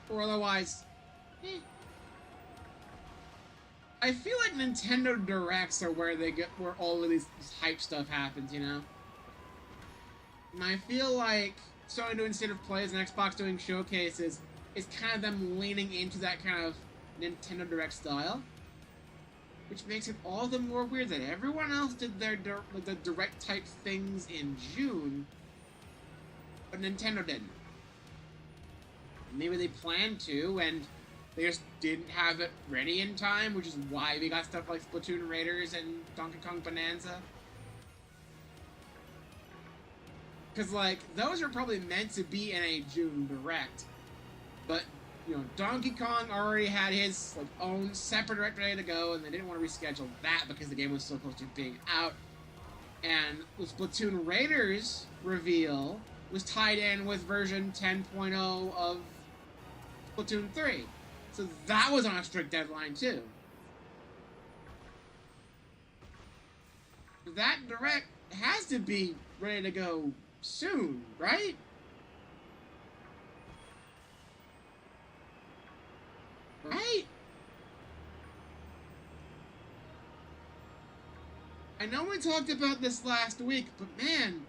Or otherwise, eh. I feel like Nintendo Directs are where where all of this hype stuff happens, you know? And I feel like Sony doing State of Plays and Xbox doing showcases is kind of them leaning into that kind of Nintendo Direct style. Which makes it all the more weird that everyone else did their the Direct type things in June, but Nintendo didn't. Maybe they planned to, and they just didn't have it ready in time, which is why we got stuff like Splatoon Raiders and Donkey Kong Bonanza. Because, like, those are probably meant to be in a June Direct. But, you know, Donkey Kong already had his like own separate Direct ready to go, and they didn't want to reschedule that because the game was so close to being out. And the Splatoon Raiders reveal was tied in with version 10.0 of Splatoon 3. So that was on a strict deadline, too. That Direct has to be ready to go soon, right? Right? I know we talked about this last week, but man,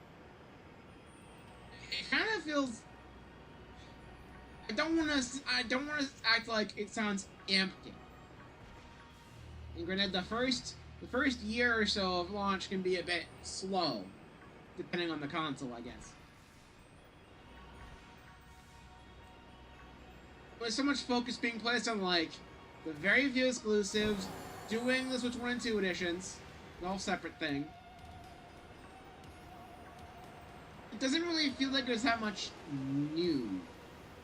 it kind of feels... I don't want to act like it sounds empty. And granted, the first year or so of launch can be a bit slow, depending on the console, I guess. With so much focus being placed on, like, the very few exclusives, doing the Switch 1 and 2 editions, all separate thing. It doesn't really feel like there's that much new.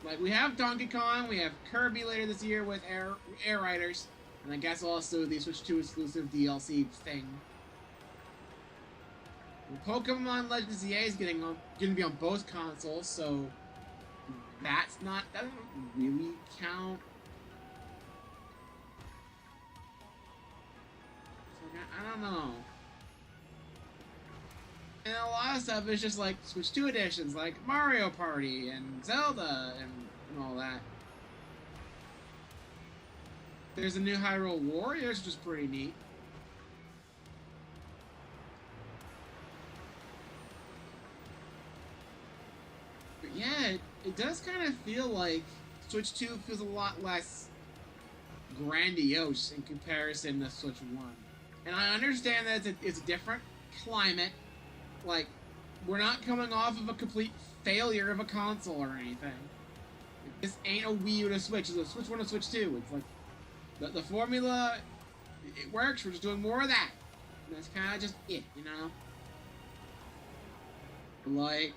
Like, we have Donkey Kong, we have Kirby later this year with Air Riders, and I guess also the Switch 2 exclusive DLC thing. And Pokemon Legends EA is going to be on both consoles, so that doesn't really count. So, I don't know. And a lot of stuff is just like Switch 2 editions, like Mario Party and Zelda and all that. There's a new Hyrule Warriors, which is pretty neat. But yeah, it does kind of feel like Switch 2 feels a lot less grandiose in comparison to Switch 1. And I understand that it's a different climate. Like, we're not coming off of a complete failure of a console or anything. This ain't a Wii U to Switch. It's a Switch 1 to Switch 2. It's like, the formula, it works. We're just doing more of that. And that's kind of just it, you know? Like,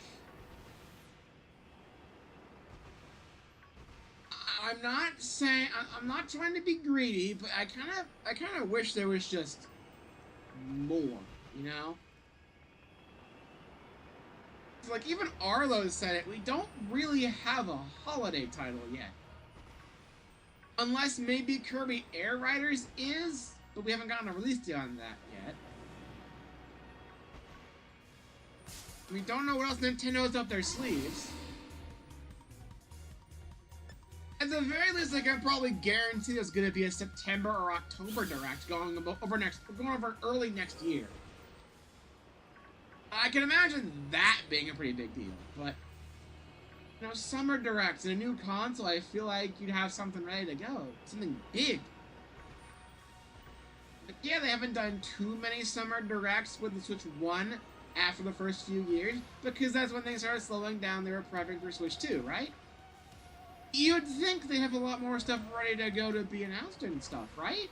I'm not trying to be greedy, but I kind of wish there was just more, you know? Like, even Arlo said it, we don't really have a holiday title yet. Unless maybe Kirby Air Riders is, but we haven't gotten a release date on that yet. We don't know what else Nintendo's up their sleeves. At the very least, I can probably guarantee there's going to be a September or October Direct going over early next year. I can imagine that being a pretty big deal, but, you know, Summer Directs and a new console, I feel like you'd have something ready to go. Something big. But yeah, they haven't done too many Summer Directs with the Switch 1 after the first few years, because that's when they started slowing down. They were prepping for Switch 2, right? You'd think they have a lot more stuff ready to go to be announced and stuff, right?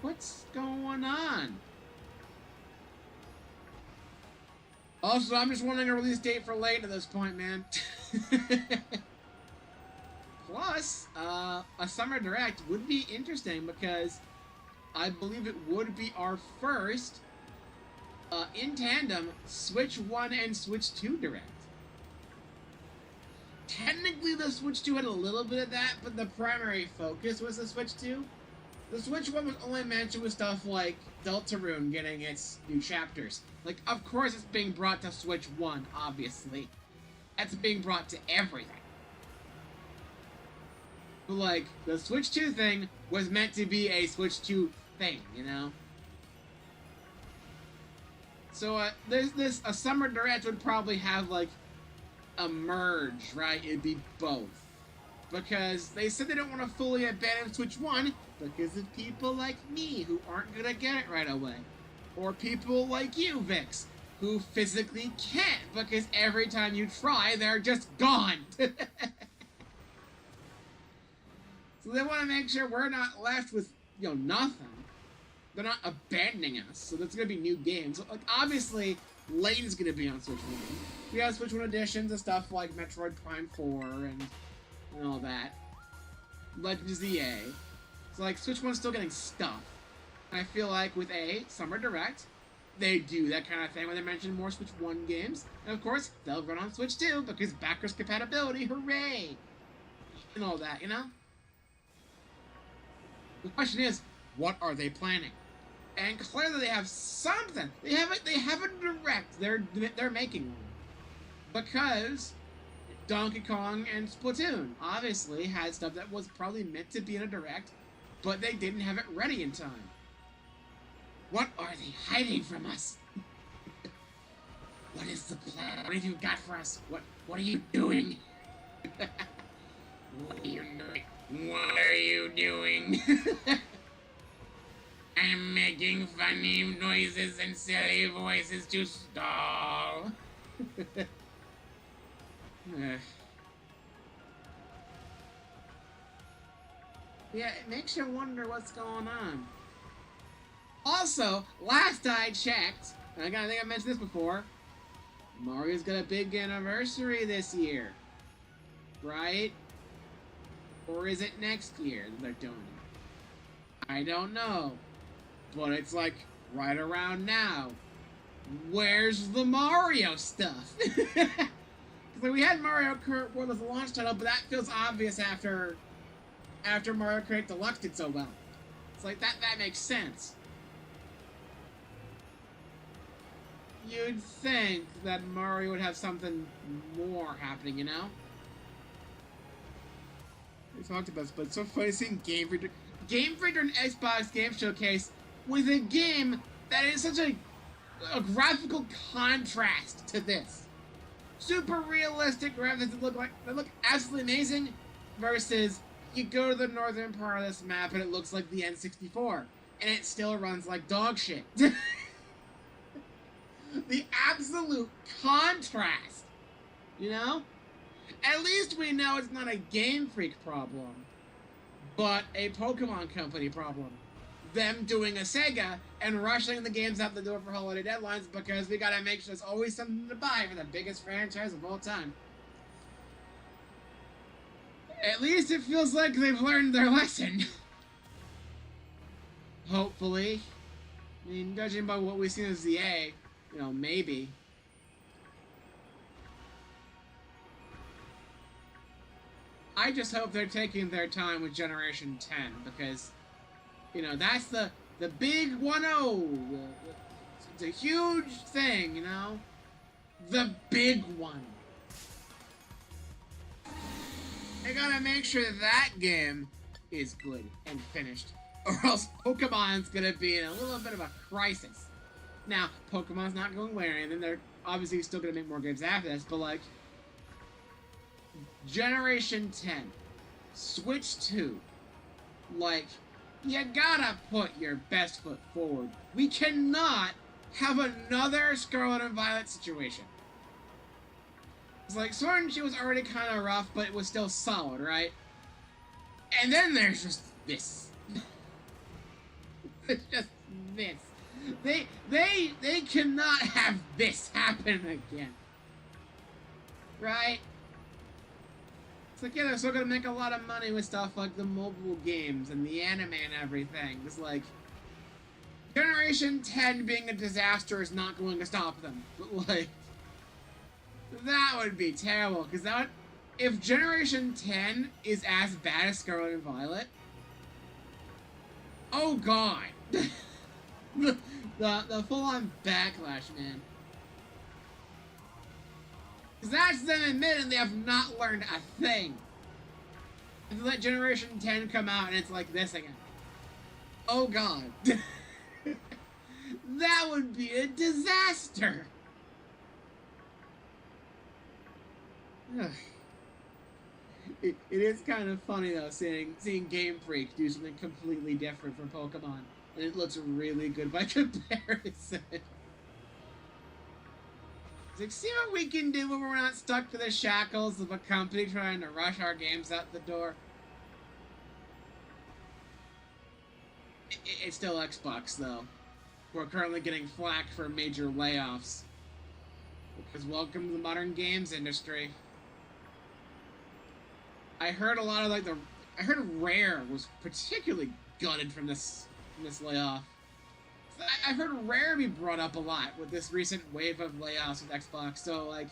What's going on? Also, I'm just wanting a release date for late at this point, man. Plus, a Summer Direct would be interesting because I believe it would be our first, in tandem, Switch 1 and Switch 2 Direct. Technically, the Switch 2 had a little bit of that, but the primary focus was the Switch 2. The Switch 1 was only mentioned with stuff like Deltarune getting its new chapters. Like, of course it's being brought to Switch 1, obviously. That's being brought to everything. But, like, the Switch 2 thing was meant to be a Switch 2 thing, you know? So, a Summer Direct would probably have, like, a merge, right? It'd be both. Because they said they don't want to fully abandon Switch 1 because of people like me who aren't gonna get it right away. Or people like you, Vix, who physically can't because every time you try, they're just gone. So they want to make sure we're not left with, you know, nothing. They're not abandoning us, so there's gonna be new games. So, like, obviously, Layton's gonna be on Switch 1. We have Switch 1 editions and stuff like Metroid Prime 4 and all that. Legends EA. So, like, Switch 1's still getting stuff. And I feel like with a Summer Direct, they do that kind of thing when they mention more Switch 1 games. And of course, they'll run on Switch 2 because backwards compatibility, hooray! And all that, you know? The question is, what are they planning? And clearly they have something. They have a Direct. They're making one. Because Donkey Kong and Splatoon obviously had stuff that was probably meant to be in a Direct, but they didn't have it ready in time. What are they hiding from us? What is the plan? What have you got for us? What are you doing? What are you doing? What are you doing? I'm making funny noises and silly voices to stall. Yeah, it makes you wonder what's going on. Also, last I checked, and I think I mentioned this before, Mario's got a big anniversary this year. Right? Or is it next year that they're doing it? I don't know. But it's like right around now. Where's the Mario stuff? Like, we had Mario Kart World as a launch title, but that feels obvious after Mario Kart Deluxe did so well. It's like that makes sense. You'd think that Mario would have something more happening, you know? We talked about this, but it's so funny seeing Game Freak during Xbox Game Showcase with a game that is such a graphical contrast to this. Super realistic graphics that look absolutely amazing, versus you go to the northern part of this map and it looks like the N64, and it still runs like dog shit. The absolute contrast, you know? At least we know it's not a Game Freak problem, but a Pokemon Company problem. Them doing a Sega and rushing the games out the door for holiday deadlines because we gotta make sure there's always something to buy for the biggest franchise of all time. At least it feels like they've learned their lesson. Hopefully. I mean, judging by what we've seen as ZA, you know, maybe. I just hope they're taking their time with Generation 10, because, you know, that's the big 1-0. It's a huge thing, you know? The big one. They gotta make sure that game is good and finished, or else Pokemon's gonna be in a little bit of a crisis. Now, Pokemon's not going away or anything. They're obviously still gonna make more games after this, but like, Generation 10, Switch 2, like, you gotta put your best foot forward. We cannot have another Scarlet and Violet situation. It's like, Sword and Shield was already kind of rough, but it was still solid, right? And then there's just this. It's just this. They cannot have this happen again. Right? It's like, yeah, they're still gonna make a lot of money with stuff like the mobile games and the anime and everything. It's like, Generation 10 being a disaster is not going to stop them. But like, that would be terrible, because that would, if Generation 10 is as bad as Scarlet and Violet, oh god. the full-on backlash, man. Because that's them admitting they have not learned a thing. If they let Generation 10 come out and it's like this again, oh god. That would be a disaster. It is kind of funny though, seeing Game Freak do something completely different from Pokemon, and it looks really good by comparison. It's like, see what we can do when we're not stuck to the shackles of a company trying to rush our games out the door. It's still Xbox though. We're currently getting flack for major layoffs. Because welcome to the modern games industry. I heard a lot of like I heard Rare was particularly gutted from this layoff. I've heard Rare be brought up a lot with this recent wave of layoffs with Xbox. So like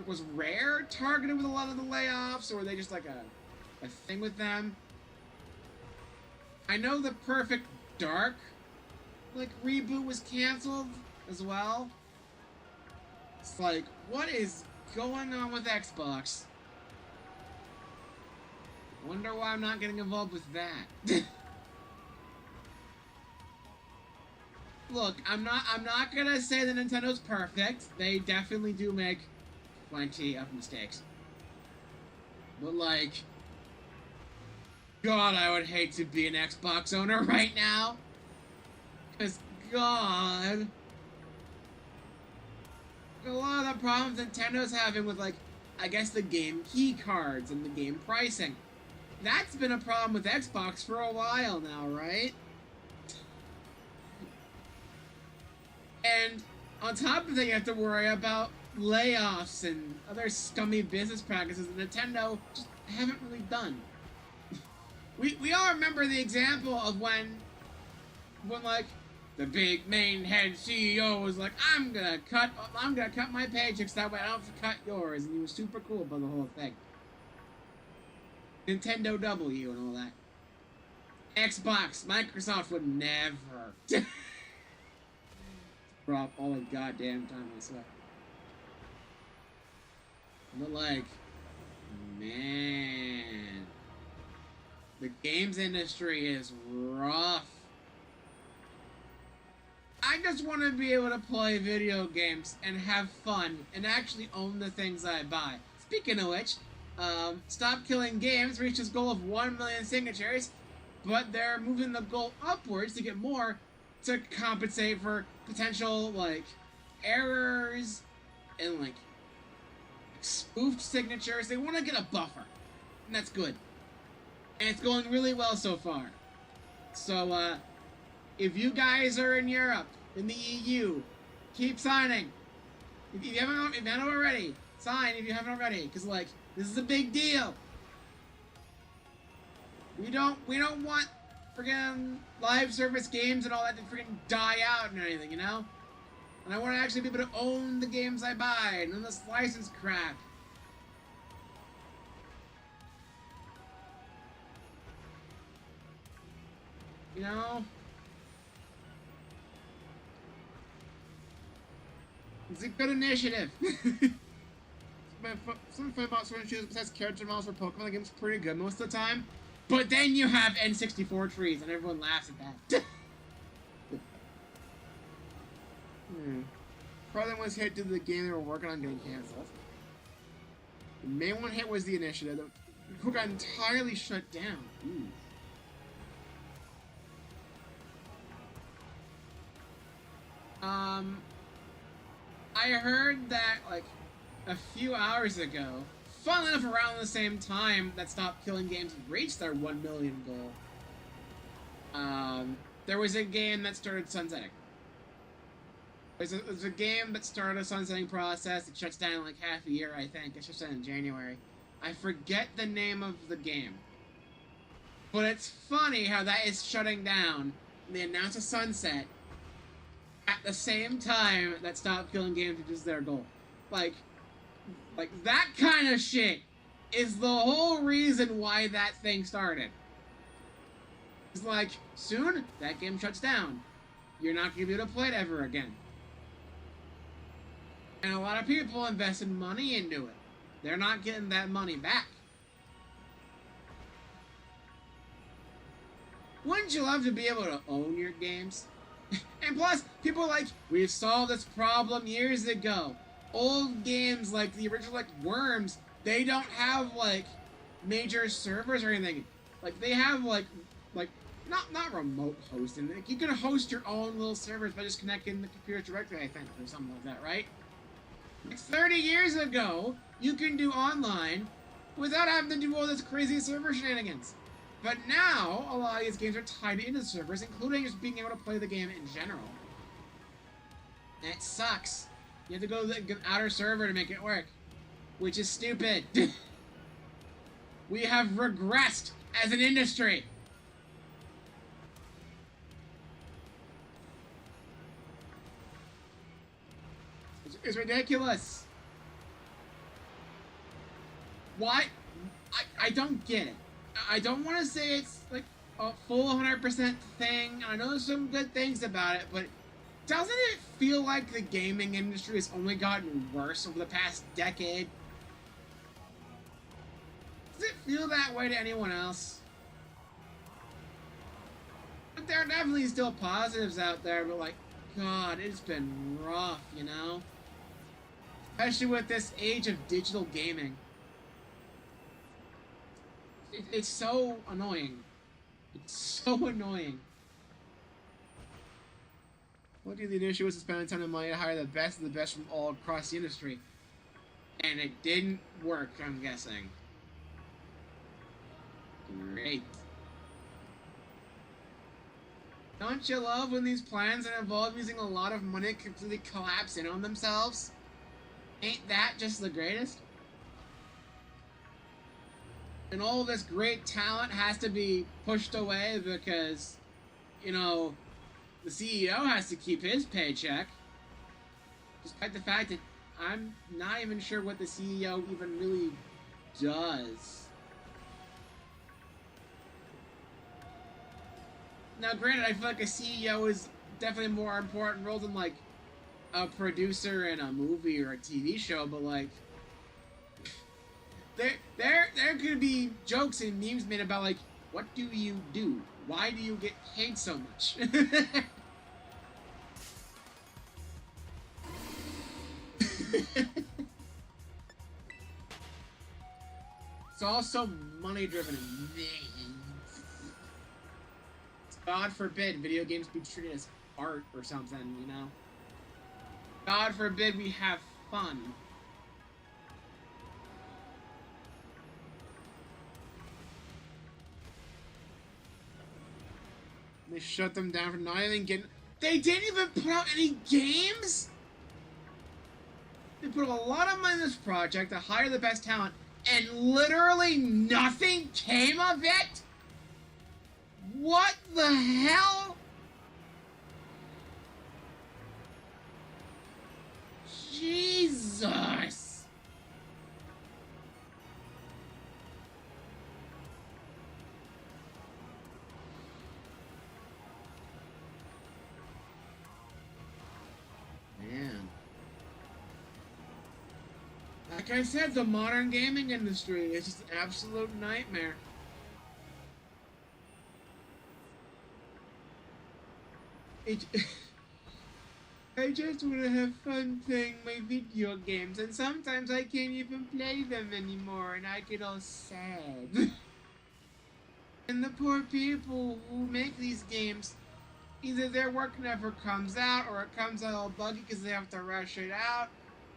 was Rare targeted with a lot of the layoffs, or were they just like a thing with them? I know the Perfect Dark like reboot was canceled as well. It's like, what is going on with Xbox? Wonder why I'm not getting involved with that. Look, I'm not gonna say that Nintendo's perfect. They definitely do make plenty of mistakes. But like, God, I would hate to be an Xbox owner right now. Cause God, a lot of the problems Nintendo's having with like, I guess the game key cards and the game pricing. That's been a problem with Xbox for a while now, right? And on top of that, you have to worry about layoffs and other scummy business practices that Nintendo just haven't really done. We all remember the example of when like the big main head CEO was like, I'm gonna cut my paychecks that way I don't have to cut yours, and he was super cool about the whole thing. Nintendo W and all that. Xbox, Microsoft would never drop all the goddamn time I swear. But like, man, the games industry is rough. I just want to be able to play video games and have fun and actually own the things I buy. Speaking of which, Stop Killing Games reached its goal of 1 million signatures, but they're moving the goal upwards to get more to compensate for potential, like, errors and, like, spoofed signatures. They want to get a buffer, and that's good. And it's going really well so far. So, if you guys are in Europe, in the EU, keep signing. If you haven't already, sign if you haven't already, because, like, this is a big deal. We don't want friggin' live service games and all that to friggin' die out and anything, you know? And I want to actually be able to own the games I buy, and none of this license crap. You know? It's a good initiative. Something fun about Sword and Shoes besides character models for Pokemon, the game's pretty good most of the time. But then you have N64 trees, and everyone laughs at that. Probably was hit due to the game they were working on getting canceled. The main one hit was the initiative, who got entirely shut down. Ooh. I heard that, like, a few hours ago, funnily enough around the same time that Stop Killing Games reached their 1 million goal, there was a game that started sunsetting. There's a game that started a sunsetting process. It shuts down in like half a year, I think. It shuts down in January. I forget the name of the game. But it's funny how that is shutting down. And they announce a sunset at the same time that Stop Killing Games reaches their goal. Like that kind of shit is the whole reason why that thing started. It's like, soon, that game shuts down. You're not going to be able to play it ever again. And a lot of people invested money into it. They're not getting that money back. Wouldn't you love to be able to own your games? And plus, people are like, we've solved this problem years ago. Old games like the original, like, Worms, they don't have, like, major servers or anything. Like, they have, like not remote hosting. Like, you can host your own little servers by just connecting the computer directly, I think, or something like that, right? 30 years ago, you can do online without having to do all this crazy server shenanigans. But now, a lot of these games are tied into servers, including just being able to play the game in general. And it sucks. You have to go to the outer server to make it work. Which is stupid. We have regressed as an industry. It's ridiculous. Why? I don't get it. I don't want to say it's like a full 100% thing. I know there's some good things about it, but doesn't it feel like the gaming industry has only gotten worse over the past decade? Does it feel that way to anyone else? But there are definitely still positives out there, but like, God, it's been rough, you know? Especially with this age of digital gaming. It's so annoying. It's so annoying. What if the initiative was to spend a ton of money to hire the best of the best from all across the industry? And it didn't work, I'm guessing. Great. Don't you love when these plans that involve using a lot of money completely collapse in on themselves? Ain't that just the greatest? And all this great talent has to be pushed away because, you know, the CEO has to keep his paycheck. Despite the fact that I'm not even sure what the CEO even really does. Now, granted, I feel like a CEO is definitely a more important role than, like, a producer in a movie or a TV show, but, like, there could be jokes and memes made about, like, what do you do? Why do you get paid so much? It's also money-driven. God forbid video games be treated as art or something, you know? God forbid we have fun. They shut them down for not even getting... They didn't even put out any games? They put a lot of money in this project to hire the best talent, and literally nothing came of it? What the hell? Jesus! Man. Like I said, the modern gaming industry is just an absolute nightmare. It, I just want to have fun playing my video games, and sometimes I can't even play them anymore, and I get all sad. And the poor people who make these games, either their work never comes out, or it comes out all buggy because they have to rush it out,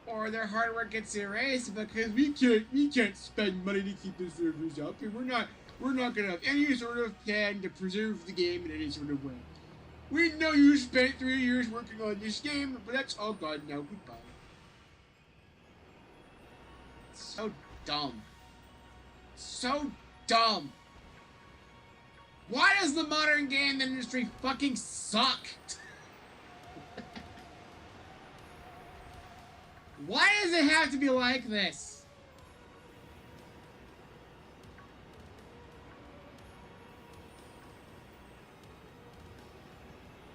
or their hard work gets erased because we can't spend money to keep the servers up, and we're not gonna have any sort of plan to preserve the game in any sort of way. We know you spent 3 years working on this game, but that's all gone now. Goodbye. So dumb. So dumb. Why does the modern game industry fucking suck? Why does it have to be like this?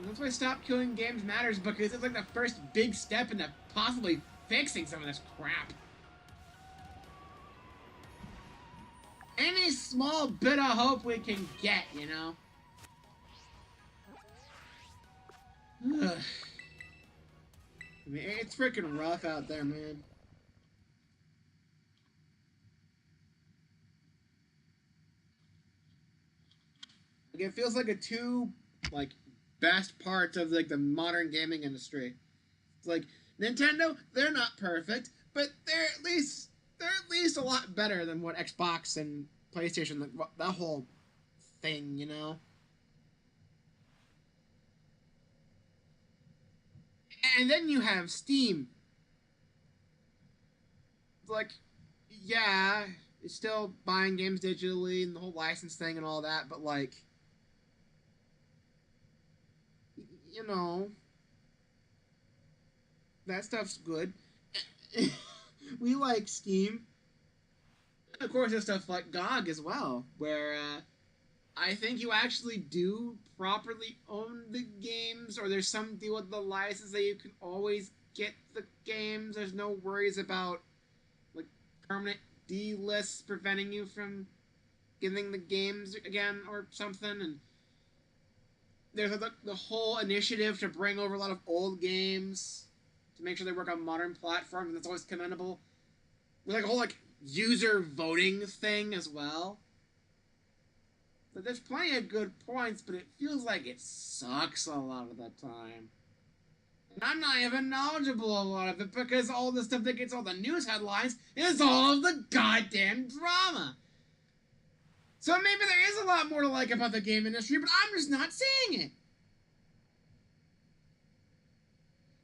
That's why Stop Killing Games matters, because it's like the first big step into possibly fixing some of this crap. Any small bit of hope we can get, you know? Ugh. I mean, it's freaking rough out there, man. Like, it feels like like, best parts of, like, the modern gaming industry. It's like, Nintendo, they're not perfect, but they're at least a lot better than what Xbox and PlayStation, like, that whole thing, you know? And then you have Steam. It's like, yeah, it's still buying games digitally and the whole license thing and all that, but, like, you know, that stuff's good. We like Steam. And of course, there's stuff like GOG as well, where I think you actually do properly own the games, or there's some deal with the license that you can always get the games. There's no worries about, like, permanent D-lists preventing you from getting the games again or something. And there's the whole initiative to bring over a lot of old games to make sure they work on modern platforms, and that's always commendable. With, like, a whole, like, user voting thing as well. So there's plenty of good points, but it feels like it sucks a lot of the time. And I'm not even knowledgeable a lot of it because all the stuff that gets all the news headlines is all of the goddamn drama. So maybe there is a lot more to like about the game industry, but I'm just not seeing it.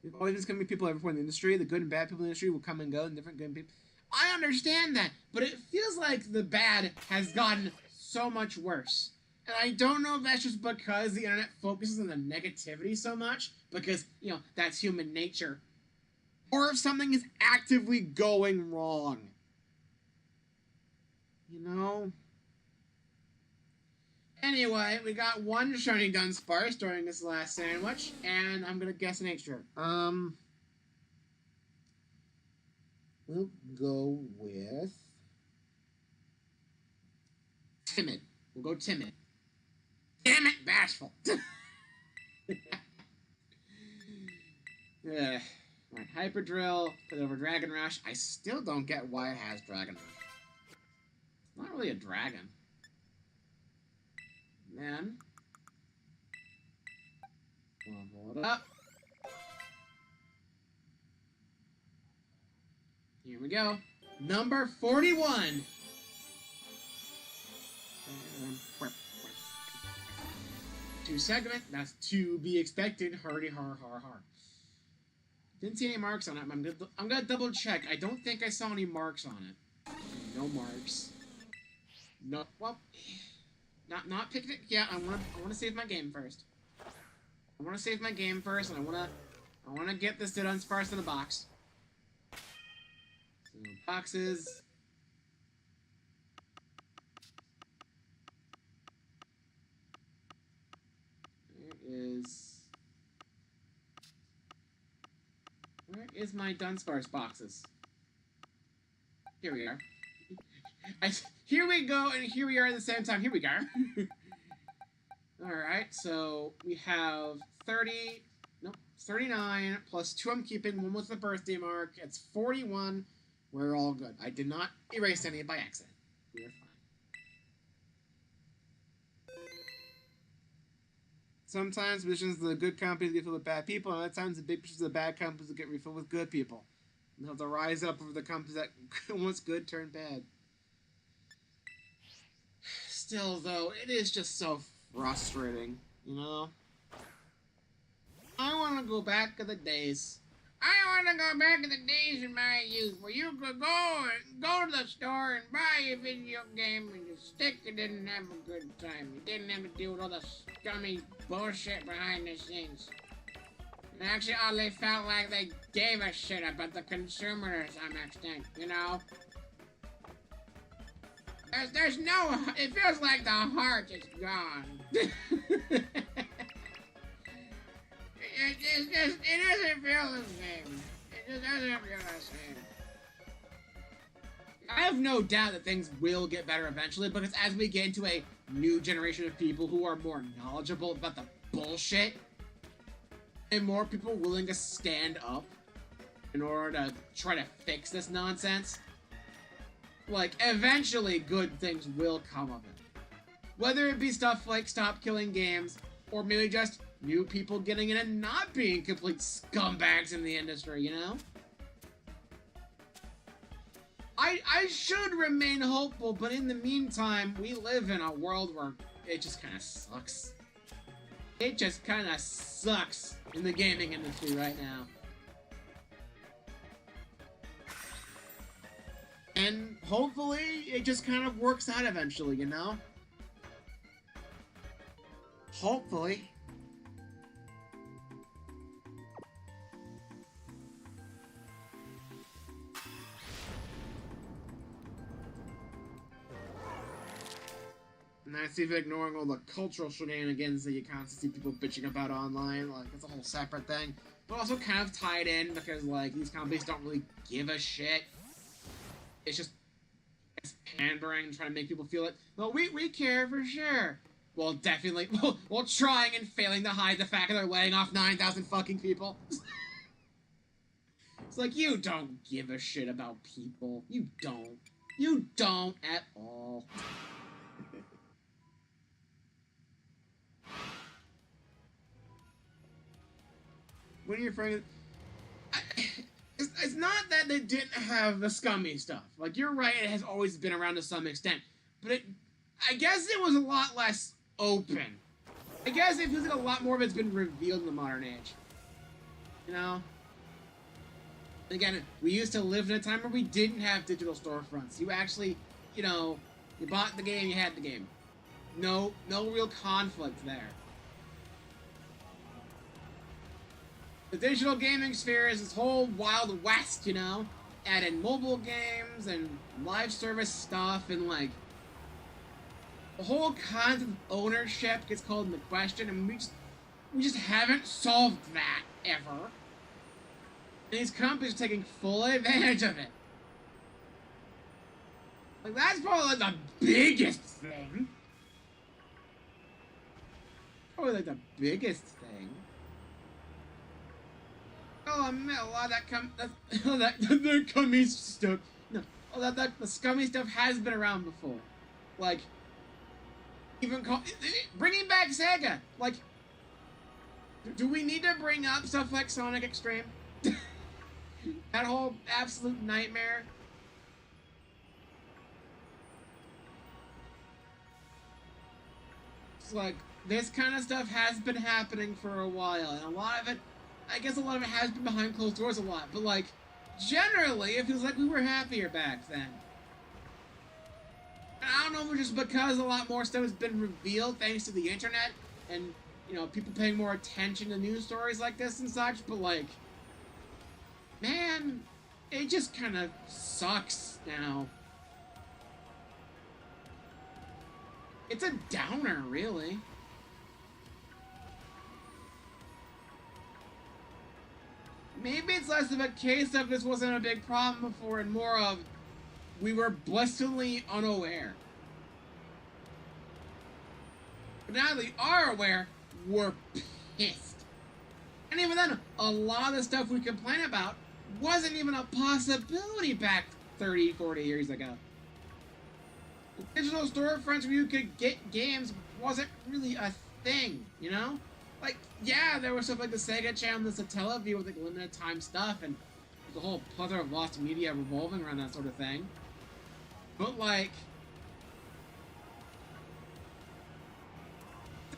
There's always going to be people everywhere in the industry. The good and bad people in the industry will come and go, and different good people. I understand that, but it feels like the bad has gotten so much worse. And I don't know if that's just because the internet focuses on the negativity so much, because, you know, that's human nature, or if something is actively going wrong. You know? Anyway, we got one shiny Dudunsparce during this last sandwich, and I'm gonna guess an extra. We'll go with timid. We'll go timid. Damn it, bashful. Right, Hyper Drill, put over Dragon Rush. I still don't get why it has Dragon Rush. It's not really a dragon. Then, level it up. Here we go. Number 41. Two segment. That's to be expected. Hardy har har har. Didn't see any marks on it. I'm gonna double check. I don't think I saw any marks on it. No marks. No. Well, not picking it. Yeah, I wanna save my game first. I wanna save my game first, and I wanna get this Dudunsparce in the box. So boxes. Where is my Dudunsparce boxes? Here we are. Here we go, and here we are at the same time. Here we go. Alright, so we have 39, plus 2 I'm keeping, 1 with the birthday mark. It's 41. We're all good. I did not erase any by accident. We're fine. Sometimes positions of the good companies get filled with bad people, and other times the big positions of the bad companies get refilled with good people. And they'll have to rise up over the companies that once good turn bad. Still, though, it is just so frustrating, you know? I want to go back to the days. I want to go back to the days in my youth where you could go to the store and buy a video game and just stick it in and have a good time. You didn't have to deal with all the scummy bullshit behind the scenes. And actually, they felt like they gave a shit about the consumer to some extent, you know? There's no... It feels like the heart is gone. It doesn't feel the same. It just doesn't feel the same. I have no doubt that things will get better eventually, because as we get into a new generation of people who are more knowledgeable about the bullshit, and more people willing to stand up in order to try to fix this nonsense, like, eventually good things will come of it. Whether it be stuff like stop killing games, or maybe just new people getting in and not being complete scumbags in the industry, you know? I should remain hopeful, but in the meantime, we live in a world where it just kind of sucks. It just kind of sucks in the gaming industry right now. And hopefully, it just kind of works out eventually, you know? Hopefully. And that's even ignoring all the cultural shenanigans that you constantly see people bitching about online. Like, it's a whole separate thing. But also kind of tied in because, like, these companies don't really give a shit. It's just pandering and trying to make people feel like, well, we care for sure. Well, definitely, well, trying and failing to hide the fact that they're laying off 9,000 fucking people. It's like, you don't give a shit about people. You don't. You don't at all. when you're referring, it's not that they didn't have the scummy stuff. Like, you're right, it has always been around to some extent, but I guess it was a lot less open. I guess it feels like a lot more of it's been revealed in the modern age. You know? Again, we used to live in a time where we didn't have digital storefronts. You actually, you know, you bought the game, you had the game. No real conflict there. The digital gaming sphere is this whole Wild West, you know? Add in mobile games and live service stuff, and like the whole concept of ownership gets called into question, and we just haven't solved that ever. And these companies are taking full advantage of it. Like, that's probably like the biggest thing. Probably like the biggest thing. Oh, I admit a lot of that scummy stuff. No, the scummy stuff has been around before. Like, even bringing back Sega. Like, do we need to bring up stuff like Sonic Extreme? That whole absolute nightmare. It's like, this kind of stuff has been happening for a while, and a lot of it has been behind closed doors a lot, but like, generally, it feels like we were happier back then. And I don't know if it's just because a lot more stuff has been revealed thanks to the internet, and, you know, people paying more attention to news stories like this and such, but like, man, it just kind of sucks now. It's a downer, really. Maybe it's less of a case of this wasn't a big problem before and more of we were blissfully unaware. But now that we are aware, we're pissed. And even then, a lot of the stuff we complain about wasn't even a possibility back 30, 40 years ago. The digital storefronts where you could get games wasn't really a thing, you know? Like, yeah, there was stuff like the Sega Channel, the Satellaview with like limited time stuff, and the whole plethora of lost media revolving around that sort of thing. But like,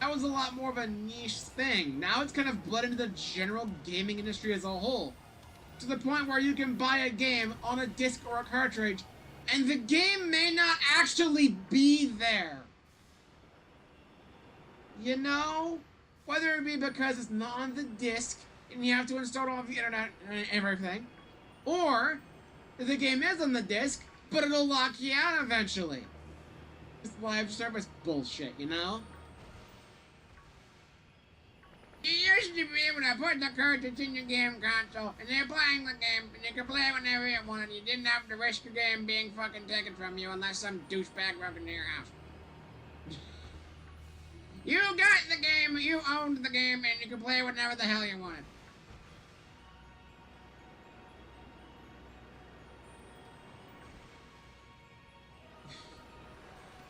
that was a lot more of a niche thing. Now it's kind of bled into the general gaming industry as a whole, to the point where you can buy a game on a disc or a cartridge, and the game may not actually be there. You know? Whether it be because it's not on the disc, and you have to install it off the internet and everything, or the game is on the disc, but it'll lock you out eventually. It's live service bullshit, you know? You used to be able to put the cartridge in your game console, and you're playing the game, and you could play it whenever you wanted. You didn't have to risk your game being fucking taken from you unless some douchebag broke into your house. You got the game, you owned the game, and you could play whenever the hell you wanted.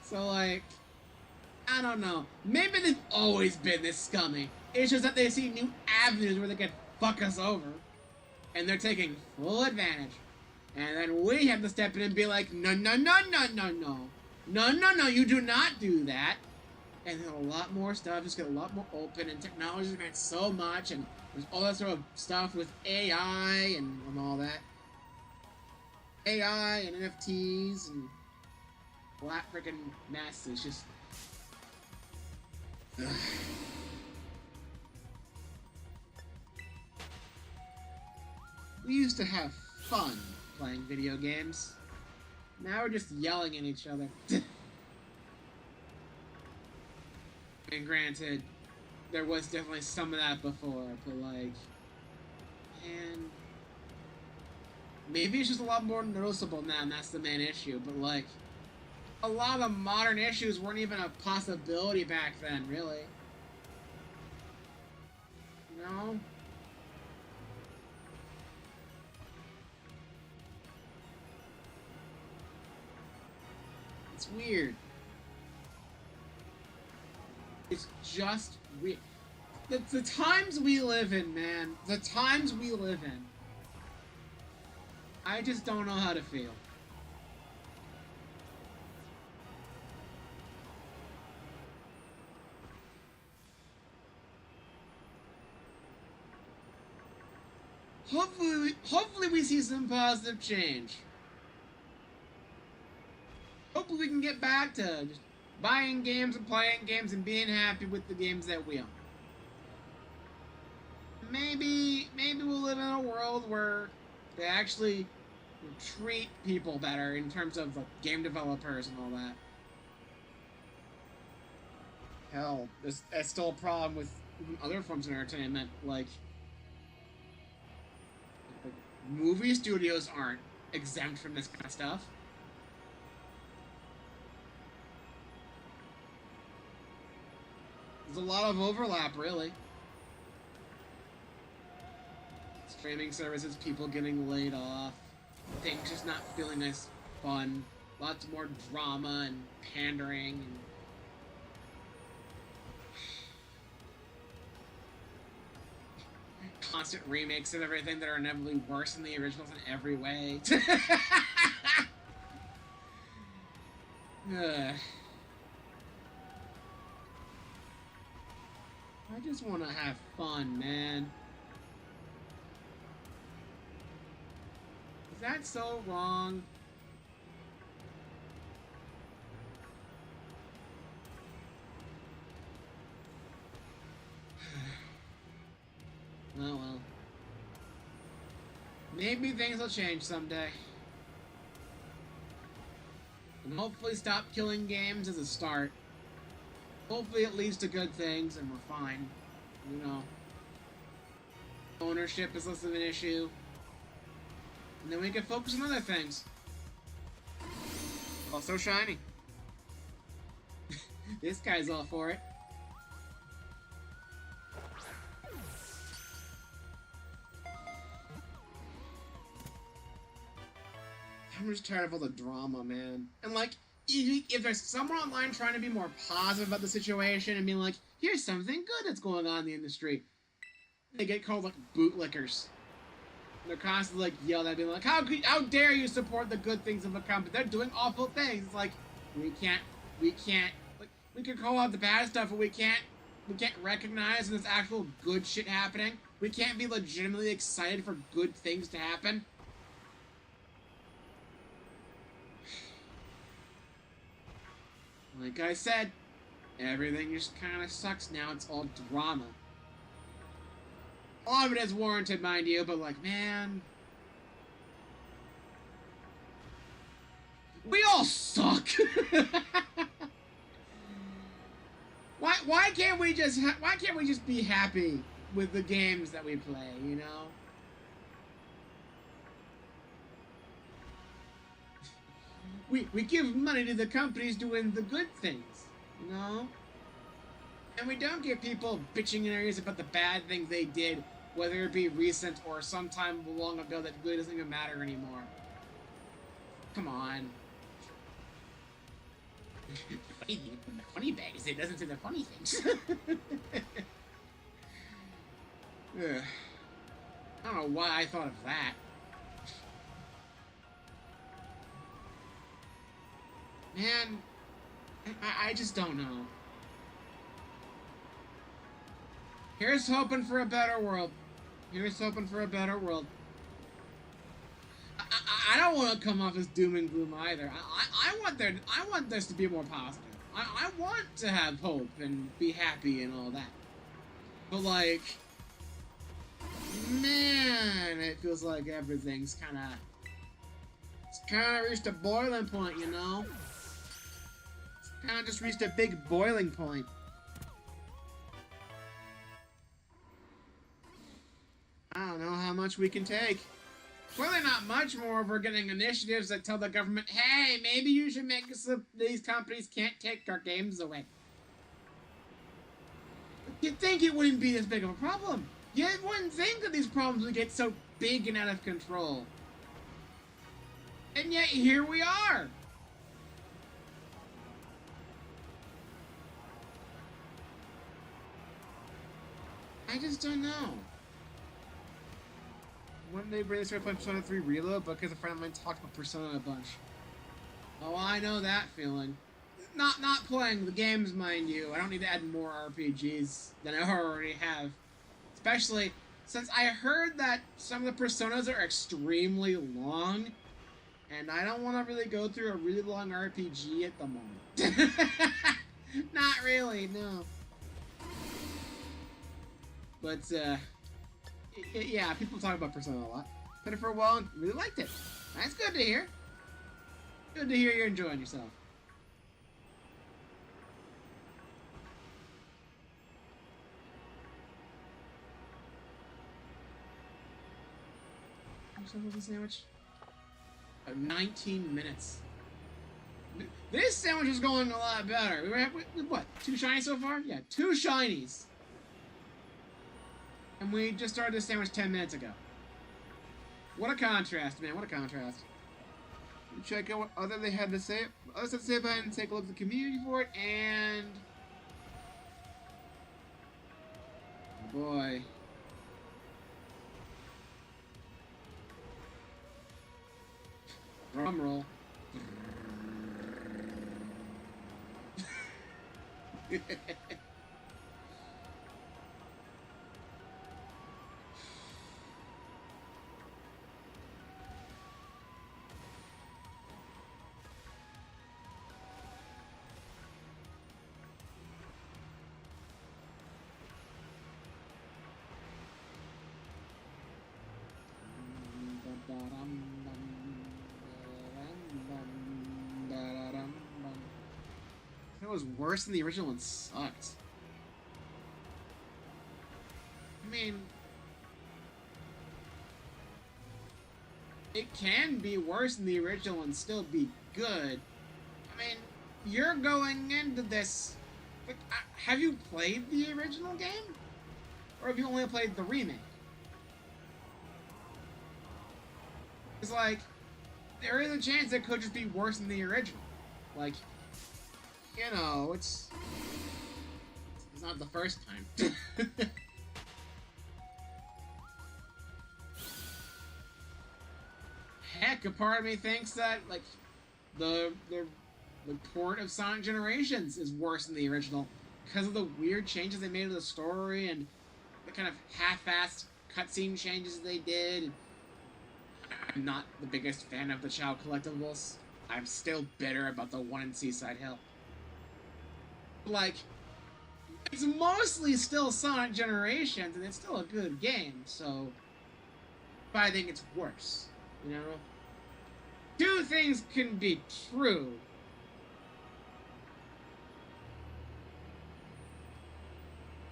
So, like, I don't know. Maybe they've always been this scummy. It's just that they see new avenues where they can fuck us over. And they're taking full advantage. And then we have to step in and be like, no, no, no, no, no, no. No, no, no, you do not do that. And then a lot more stuff just get a lot more open, and technology's advanced so much, and there's all that sort of stuff with AI and all that. AI and NFTs and all that freaking mess is just... We used to have fun playing video games. Now we're just yelling at each other. And granted, there was definitely some of that before, but like, man, maybe it's just a lot more noticeable now, and that's the main issue, but like, a lot of the modern issues weren't even a possibility back then, really. You know? It's weird. It's just weird. The times we live in, man. The times we live in. I just don't know how to feel. Hopefully we see some positive change. Hopefully we can get back to just buying games and playing games and being happy with the games that we own. Maybe we'll live in a world where they actually treat people better in terms of like game developers and all that. Hell, there's still a problem with other forms of entertainment, like movie studios aren't exempt from this kind of stuff. There's a lot of overlap, really. Streaming services, people getting laid off, things just not feeling as fun, lots more drama and pandering and constant remakes of everything that are inevitably worse than the originals in every way. I just want to have fun, man. Is that so wrong? Oh well. Maybe things will change someday. And hopefully stop killing games as a start. Hopefully it leads to good things and we're fine. You know. Ownership is less of an issue. And then we can focus on other things. Also shiny. This guy's all for it. I'm just tired of all the drama, man. And like, if there's someone online trying to be more positive about the situation and be like, here's something good that's going on in the industry, they get called like bootlickers. They're constantly like yelled at, being like, how dare you support the good things of a company? They're doing awful things. It's like, we can't, like, we can call out the bad stuff, but we can't recognize when there's actual good shit happening. We can't be legitimately excited for good things to happen. Like I said, everything just kind of sucks now. It's all drama. All of it is warranted, mind you, but like, man, we all suck. Why can't we just be happy with the games that we play, you know? We give money to the companies doing the good things, you know? And we don't get people bitching in their ears about the bad things they did, whether it be recent or sometime long ago that really doesn't even matter anymore. Come on. The funny bag is it doesn't say the funny things. I don't know why I thought of that. Man, I just don't know. Here's hoping for a better world. Here's hoping for a better world. I don't want to come off as doom and gloom either. I want this to be more positive. I want to have hope and be happy and all that. But like, man, it feels like everything's kind of reached a boiling point, you know? It's kind of just reached a big boiling point. I don't know how much we can take. Clearly not much more if we're getting initiatives that tell the government, hey, maybe you should make it so these companies can't take our games away. You'd think it wouldn't be this big of a problem. You wouldn't think that these problems would get so big and out of control. And yet, here we are. I just don't know. One day Brandon started playing Persona 3 Reload because a friend of mine talked about Persona a bunch. Oh, I know that feeling. Not playing the games, mind you. I don't need to add more RPGs than I already have. Especially since I heard that some of the Personas are extremely long, and I don't want to really go through a really long RPG at the moment. Not really, no. But, yeah, people talk about Persona a lot. Played it for a while and really liked it. That's good to hear. Good to hear you're enjoying yourself. A sandwich? 19 minutes. This sandwich is going a lot better. We have, what, 2 shinies so far? Yeah, 2 shinies. And we just started this sandwich 10 minutes ago. What a contrast, man. What a contrast. Check out what other they had to say. Others had to say about it and take a look at the community for it. And... oh boy. Drum roll. That was worse than the original and sucked. I mean, it can be worse than the original and still be good. I mean, you're going into this... like, have you played the original game? Or have you only played the remake? It's like, there is a chance it could just be worse than the original. Like, you know, it's not the first time. Heck, a part of me thinks that, like, the port of Sonic Generations is worse than the original because of the weird changes they made to the story and the kind of half-assed cutscene changes they did. I'm not the biggest fan of the Chao collectibles. I'm still bitter about the one in Seaside Hill. Like, it's mostly still Sonic Generations, and it's still a good game, so... but I think it's worse, you know? 2 things can be true.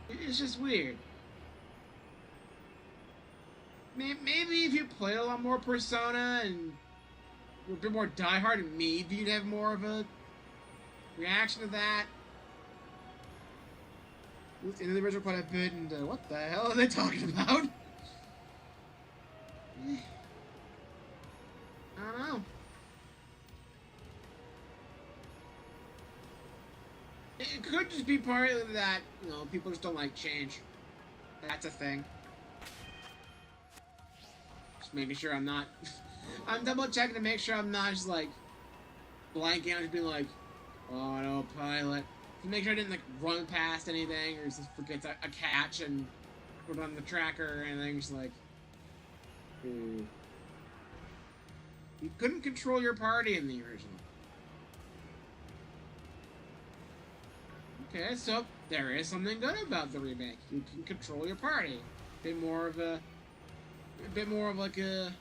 It's just weird. Maybe if you played a lot more Persona and were a bit more diehard, maybe you'd have more of a reaction to that. Looked into the original quite a bit, and what the hell are they talking about? I don't know. It could just be partly that, you know, people just don't like change. That's a thing. Just making sure I'm not... I'm double checking to make sure I'm not just like blanking out, just being like, oh no, pilot. To make sure I didn't like run past anything or just forget a catch and put on the tracker or anything. Just like, ooh. You couldn't control your party in the original. Okay, so there is something good about the remake. You can control your party. A bit more of like a...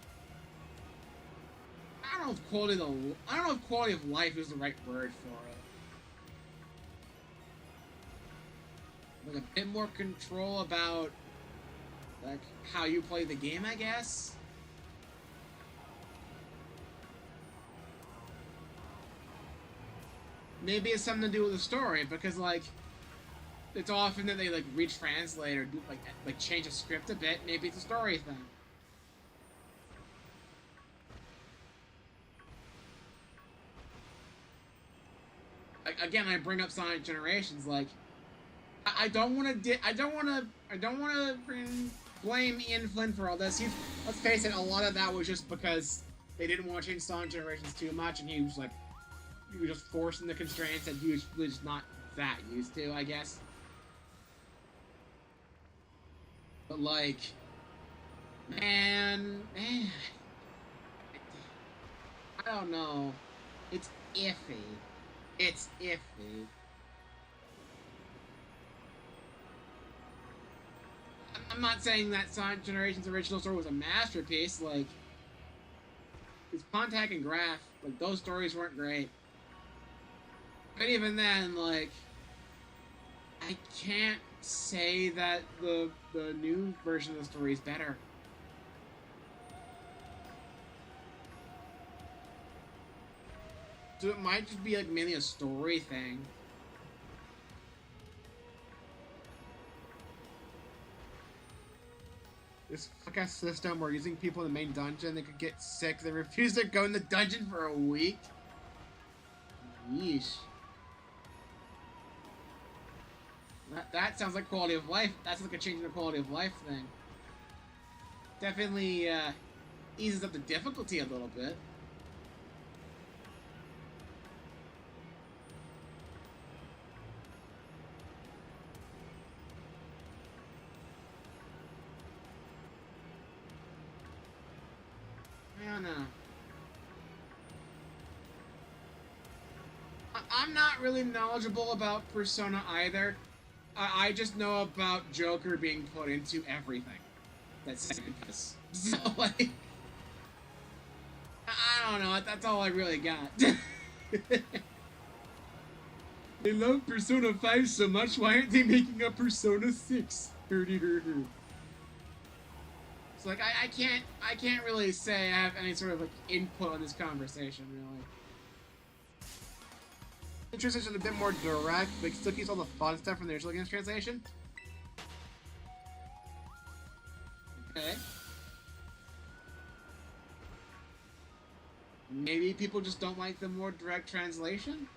I don't know if quality of life is the right word for it. Like a bit more control about like how you play the game, I guess. Maybe it's something to do with the story, because like it's often that they like retranslate or do like change a script a bit. Maybe it's a story thing. Again, I bring up Sonic Generations, like, I don't want to. I don't want to. I don't want to blame Ian Flynn for all this. Let's face it, a lot of that was just because they didn't want to change Sonic Generations too much, and he was like, he was just forcing the constraints that he was not that used to, I guess. But like, man, I don't know. It's iffy. It's iffy. I'm not saying that Sonic Generations original story was a masterpiece. Like, it's Pontac and Graph. Like, those stories weren't great. But even then, like, I can't say that the new version of the story is better. So it might just be like mainly a story thing. This fuck-ass system where using people in the main dungeon, they could get sick, they refuse to go in the dungeon for a week. Yeesh. That sounds like quality of life. That's like a change in the quality of life thing. Definitely eases up the difficulty a little bit. I don't know. I'm not really knowledgeable about Persona either. I just know about Joker being put into everything that's Samus. So, like, I don't know. That's all I really got. They love Persona 5 so much, why aren't they making a Persona 6? It's like, I can't really say I have any sort of, like, input on this conversation, really. The translation is a bit more direct, but still keeps all the fun stuff from the original game's translation. Okay. Maybe people just don't like the more direct translation?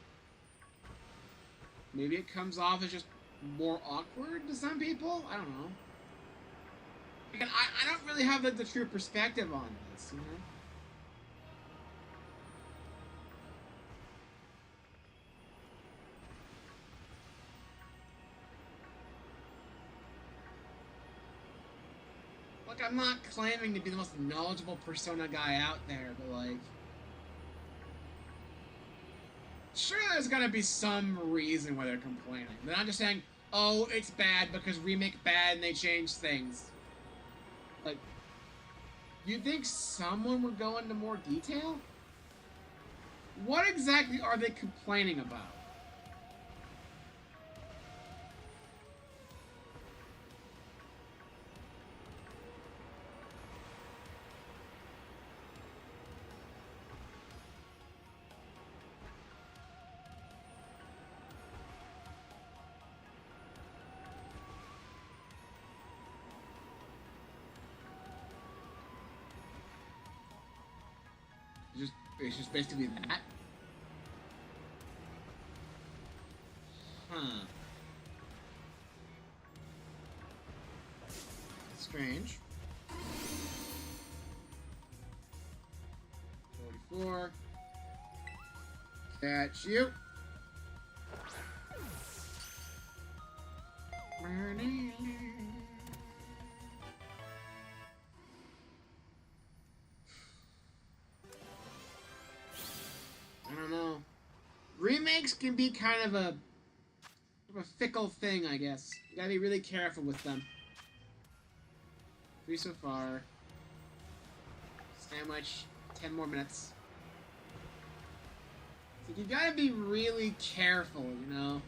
Maybe it comes off as just more awkward to some people? I don't know. Again, I don't really have the true perspective on this, you know? Look, I'm not claiming to be the most knowledgeable Persona guy out there, but like... Sure, there's gotta be some reason why they're complaining. They're not just saying, oh, it's bad because remake bad and they change things. Like, you think someone would go into more detail? What exactly are they complaining about? It's just basically that? Huh. Strange. 44. Catch you. I don't know. Remakes can be kind of a fickle thing, I guess. You gotta be really careful with them. 3 so far. Sandwich. 10 more minutes. So you gotta be really careful, you know?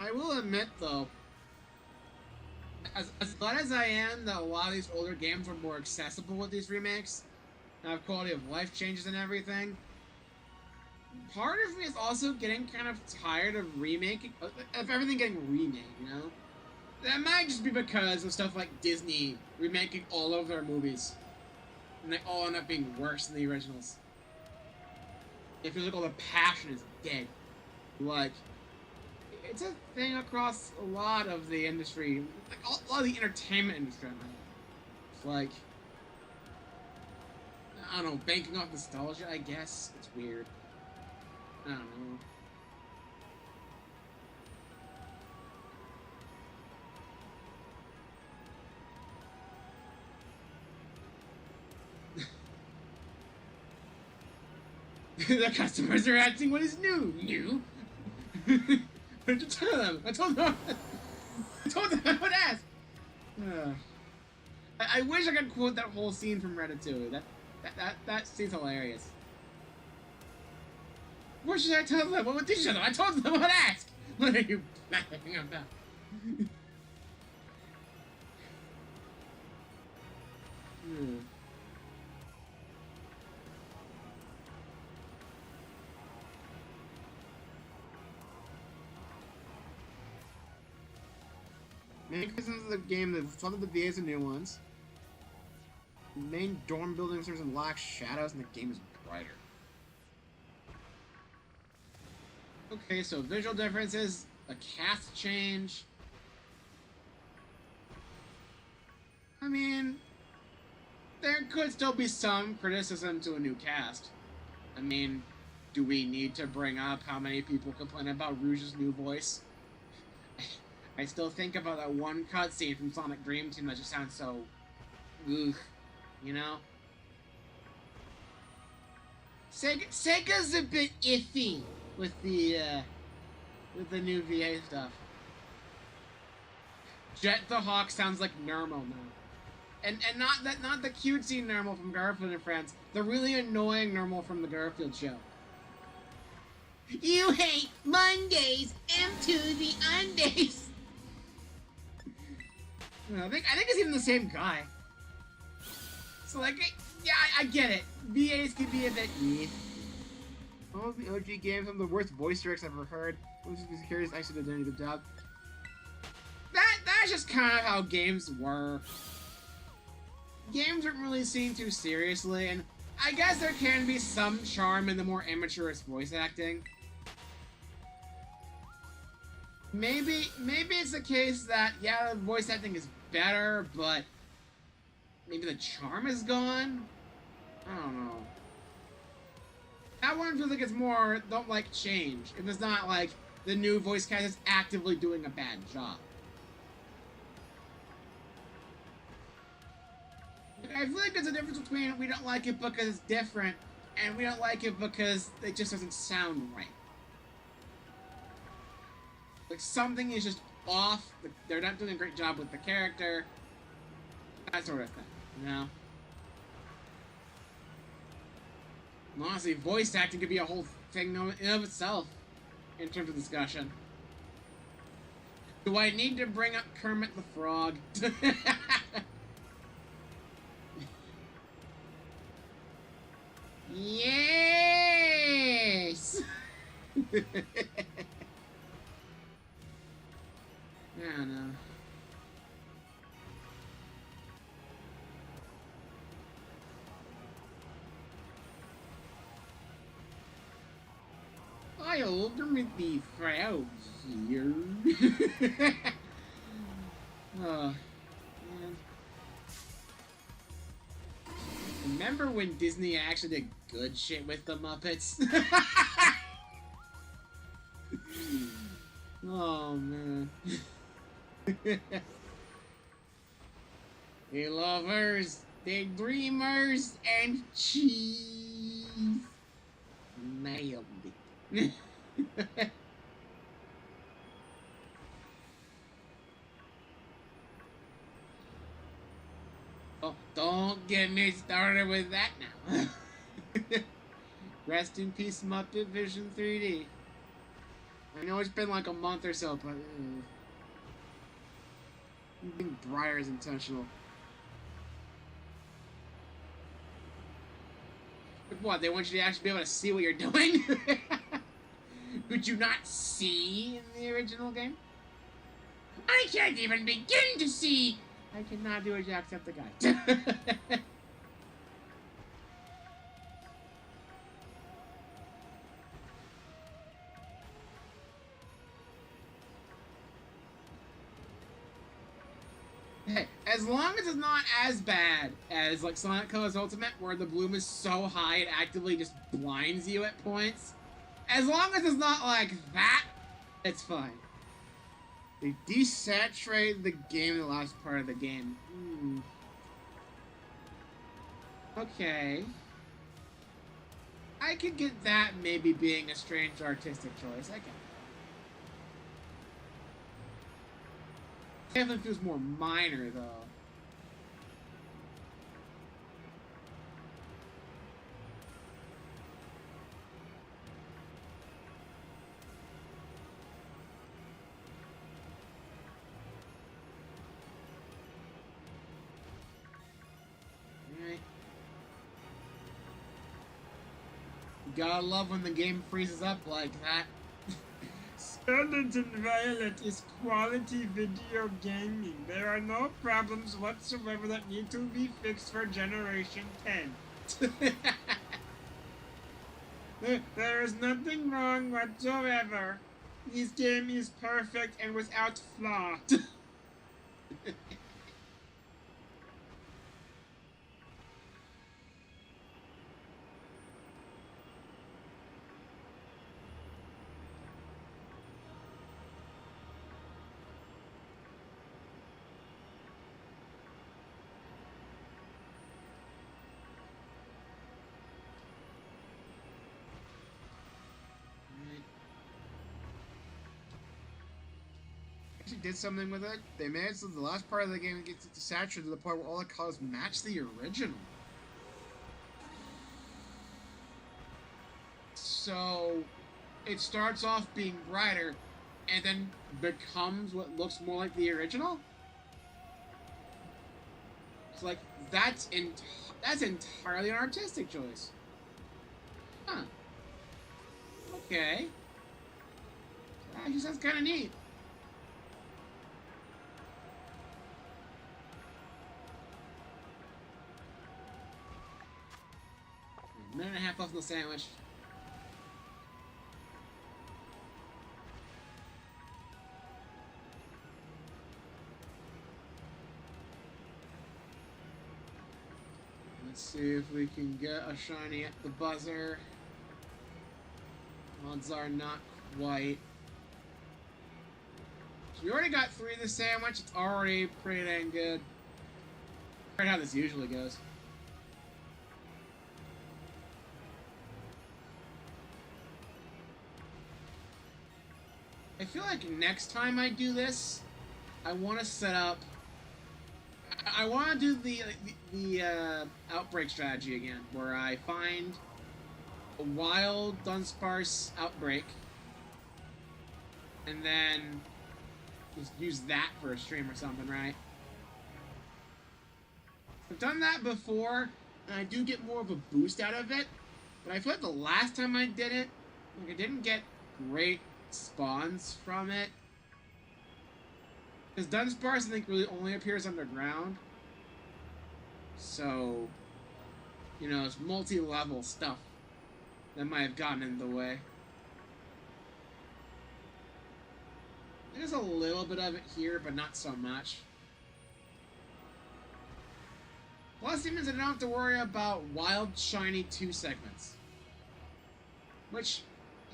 I will admit, though, as glad as I am that a lot of these older games were more accessible with these remakes, and have quality of life changes and everything, part of me is also getting kind of tired of remaking, of everything getting remade, you know? That might just be because of stuff like Disney remaking all of their movies, and they all end up being worse than the originals. It feels like all the passion is dead. Like, it's a thing across a lot of the industry, like a lot of the entertainment industry. It's like, I don't know, banking off nostalgia, I guess. It's weird. I don't know. The customers are asking what is new. New? What did you tell them? I told them I would ask. I wish I could quote that whole scene from Ratatouille. That scene's hilarious. What should I tell them? What would you tell them? I told them I would ask. What are you laughing about? Main criticisms of the game, some of the VAs are new ones. The main dorm building serves and lacks shadows, and the game is brighter. Okay, so visual differences, a cast change. I mean, there could still be some criticism to a new cast. I mean, do we need to bring up how many people complain about Rouge's new voice? I still think about that one cutscene from Sonic Dream Team that just sounds so... ugh, you know? Sega's a bit iffy with the new VA stuff. Jet the Hawk sounds like Nermal now. And not the cutesy Nermal from Garfield and Friends, the really annoying Nermal from the Garfield show. You hate Mondays, to the undays. I think it's even the same guy. So like, yeah, I get it. VAs can be a bit all of the OG games, some of the worst voice directs I've ever heard. I'm just curious, I should have done a good job. That's just kind of how games were. Games weren't really seen too seriously, and I guess there can be some charm in the more amateurish voice acting. Maybe it's the case that, yeah, the voice acting is better, but maybe the charm is gone? I don't know. That one feels like it's more, don't like change. If it's not like the new voice cast is actively doing a bad job. I feel like there's a difference between we don't like it because it's different, and we don't like it because it just doesn't sound right. Like, something is just off, they're not doing a great job with the character, that sort of thing, you know? And honestly, voice acting could be a whole thing in of itself, in terms of discussion. Do I need to bring up Kermit the Frog? Yes! I don't know. I'll with the crowds here. Oh, man. Remember when Disney actually did good shit with the Muppets? Oh, man. Hey, lovers, they dreamers, and cheese. Nailed it. Oh, don't get me started with that now. Rest in peace, Muppet Vision 3D. I know it's been like a month or so, but I think Briar is intentional. What, they want you to actually be able to see what you're doing? Could you not see in the original game? I can't even begin to see! I cannot do it, Jack, except the guy. Hey, as long as it's not as bad as like Sonic Colors Ultimate, where the bloom is so high it actively just blinds you at points. As long as it's not like that, it's fine. They desaturated the game in the last part of the game. Okay. I could get that maybe being a strange artistic choice. I can. Definitely feels more minor, though. Alright. Gotta love when the game freezes up like that. Scarlet and Violet is quality video gaming. There are no problems whatsoever that need to be fixed for Generation 10. There is nothing wrong whatsoever. This game is perfect and without flaw. Did something with it. They managed to the last part of the game to get saturated to the point where all the colors match the original. So it starts off being brighter and then becomes what looks more like the original. It's like that's entirely an artistic choice. Huh. Okay. That actually sounds kind of neat. A minute and a half left in the sandwich. Let's see if we can get a shiny at the buzzer. Odds are not quite. So we already got 3 of the sandwich. It's already pretty dang good. Right how this usually goes. I feel like next time I do this, I want to set up. I want to do the outbreak strategy again, where I find a wild Dudunsparce outbreak, and then just use that for a stream or something, right? I've done that before, and I do get more of a boost out of it, but I feel like the last time I did it, like I didn't get great spawns from it. Because Dudunsparce, I think, really only appears underground. So, you know, it's multi-level stuff that might have gotten in the way. There's a little bit of it here, but not so much. Plus, it means I don't have to worry about Wild Shiny 2 segments. Which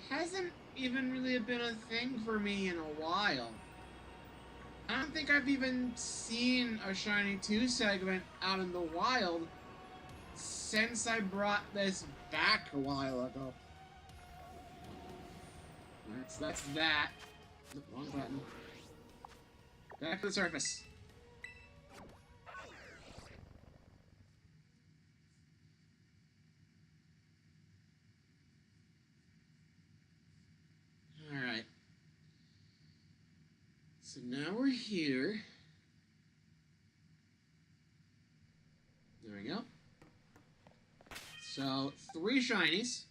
hasn't even really been a thing for me in a while. I don't think I've even seen a Shiny 2 segment out in the wild since I brought this back a while ago. Alright, so that's that. Wrong button. Back to the surface. Alright. So now we're here. There we go. So, 3 shinies.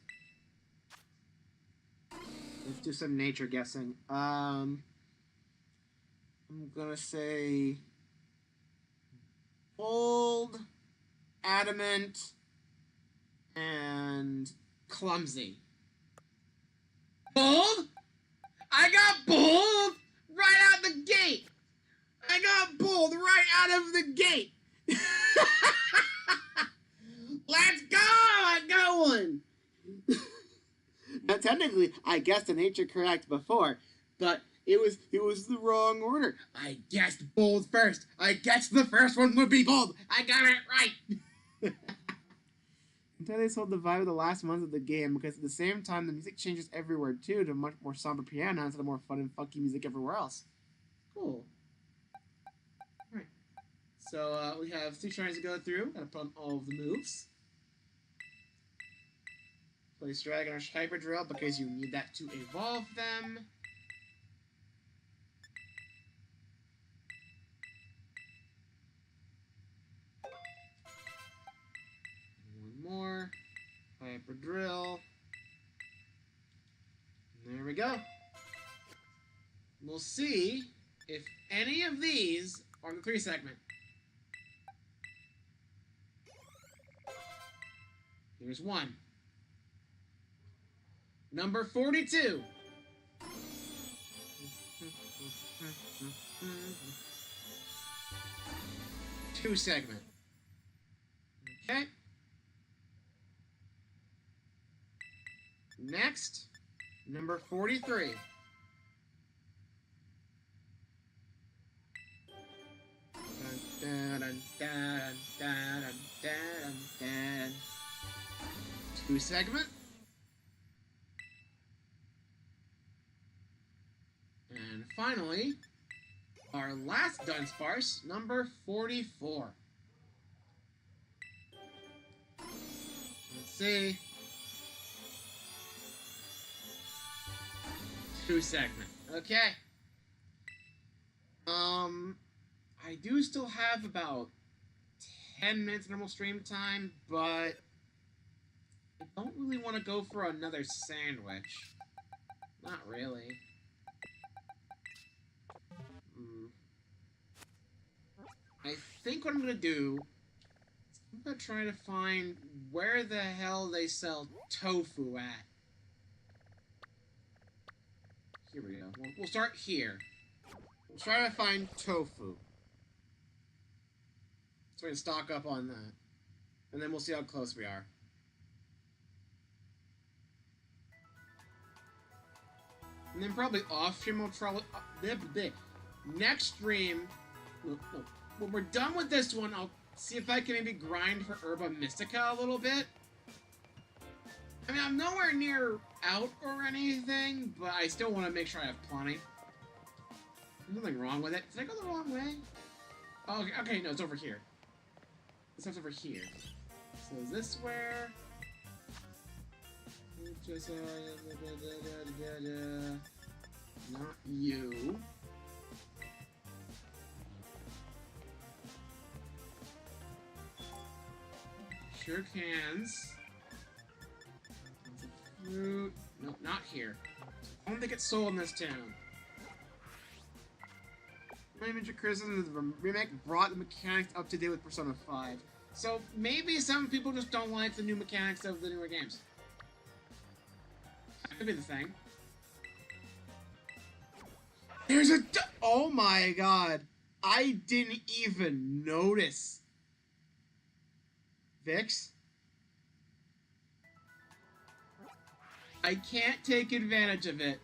Let's do some nature guessing. I'm gonna say bold, adamant, and clumsy. Bold? I got bold right out the gate. I got bold right out of the gate. Let's go! I got one. Now, technically, I guessed the nature correct before, but it was the wrong order. I guessed bold first. I guessed the first one would be bold. I got it right. Until they sold the vibe of the last month of the game, because at the same time, the music changes everywhere too to much more somber piano instead of more fun and funky music everywhere else. Cool. Alright. So we have 3 shinies to go through. Gotta put on all of the moves. Place Dragon or Hyper Drill because you need that to evolve them. One more. Hyper Drill. There we go. We'll see if any of these are in the 3 segment. Here's one. Number 42. Two segment. Okay. Next, number 43. Dun, dun, dun, dun, dun, dun, dun, dun. 2 segment. And finally, our last Dudunsparce, number 44. Let's see. 2 segment. Okay. I do still have about 10 minutes normal stream time, but I don't really want to go for another sandwich. Not really. I think what I'm gonna do is I'm gonna try to find where the hell they sell tofu at. Here we go. We'll start here. We'll try to find tofu. So we can stock up on that. And then we'll see how close we are. And then probably off stream we'll try... Next stream... When we're done with this one, I'll see if I can maybe grind for Herba Mystica a little bit. I mean, I'm nowhere near out or anything, but I still want to make sure I have plenty. There's nothing wrong with it. Did I go the wrong way? Oh, okay, no, it's over here. This stuff's over here. So is this where... Not you. Sure cans. Fruit. No, not here. I don't think it's sold in this town. My major criticism is the remake brought the mechanics up to date with Persona 5. So maybe some people just don't like the new mechanics of the newer games. That could be the thing. There's a... Oh my god. I didn't even notice. Vix? I can't take advantage of it.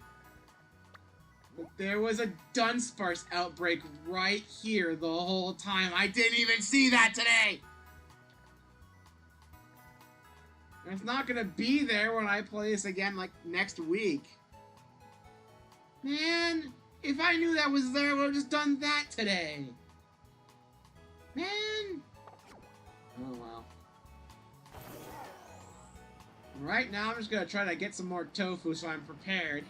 But there was a Dudunsparce outbreak right here the whole time. I didn't even see that today! And it's not gonna be there when I play this again, like, next week. Man, if I knew that was there, I would have just done that today. Man! Oh, well. Right now, I'm just gonna try to get some more tofu so I'm prepared.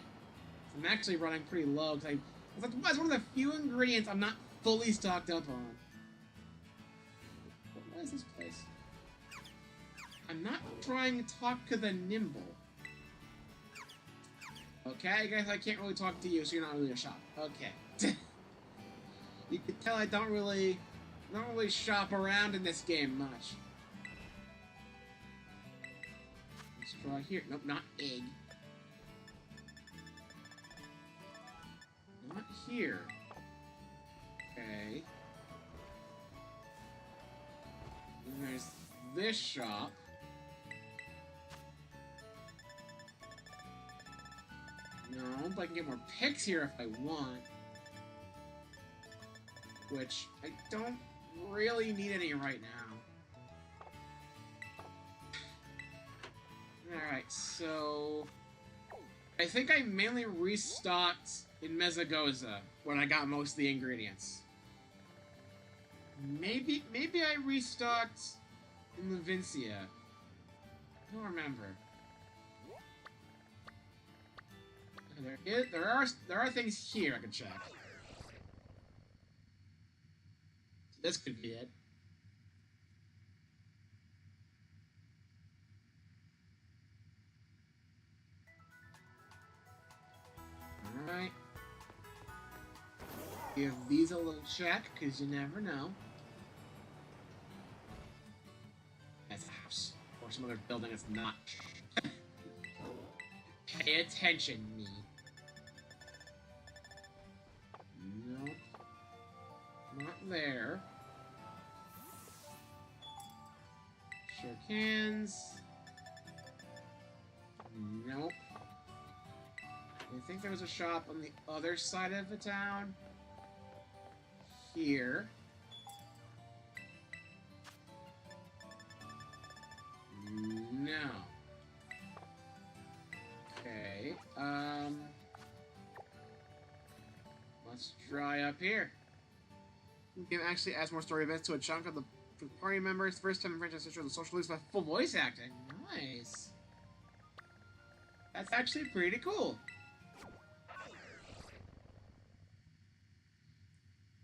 I'm actually running pretty low because That's one of the few ingredients I'm not fully stocked up on. What is this place? I'm not trying to talk to the nimble. Okay, I guess I can't really talk to you, so you're not really a shop. Okay. You can tell I don't really shop around in this game much. Let's try here. Nope, not egg. Not here. Okay. And there's this shop. No, but I can get more picks here if I want. Which, I don't really need any right now. Alright, so... I think I mainly restocked in Mezagoza when I got most of the ingredients. Maybe I restocked in Levincia. I don't remember. There are things here I can check. This could be it. Alright. Give these a little check, because you never know. That's a house. Or some other building that's not. Pay attention, me. Nope. Not there. Sure cans. Nope. I think there was a shop on the other side of the town. Here. No. Okay. Let's try up here. You can actually add more story events to a chunk of the party members. First time in franchise history of the social list with full voice acting. Nice. That's actually pretty cool.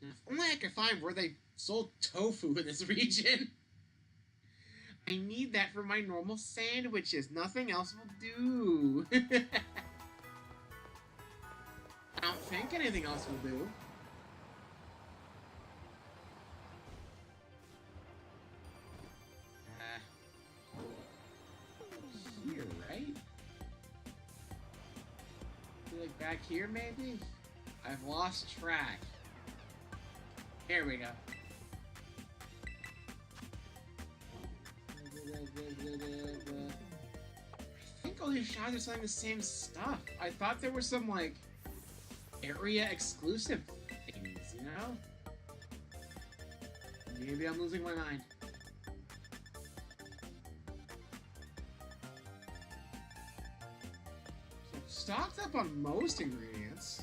If only I could find where they sold tofu in this region. I need that for my normal sandwiches. Nothing else will do. I don't think anything else will do. Here, right? Like back here, maybe? I've lost track. Here we go. I think all these shops are selling the same stuff. I thought there were some, like, area exclusive things, you know? Maybe I'm losing my mind. So, stocked up on most ingredients.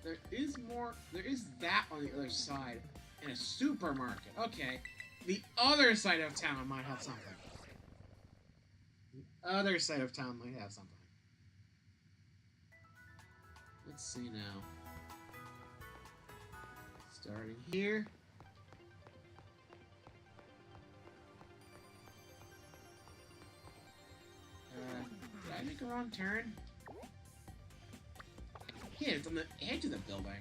There is more. There is that on the other side in a supermarket. Okay, the other side of town might have something. The other side of town might have something. Let's see now. Starting here. Did I make a wrong turn? Yeah, it's on the edge of the building.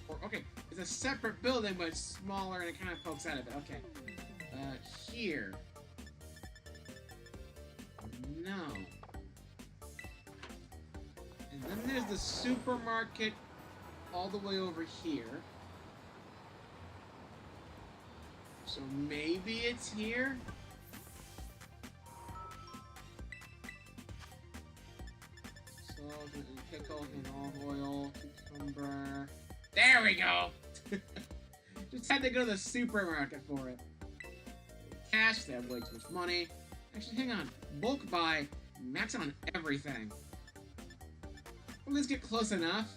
Or, okay, it's a separate building, but it's smaller and it kind of pokes out of it. Okay. Here. No. And then there's the supermarket all the way over here. So maybe it's here? Salt and pickles and olive oil, cucumber. There we go! Just had to go to the supermarket for it. Cash, they have way too much money. Actually, hang on. Bulk buy, max on everything. Will this get close enough?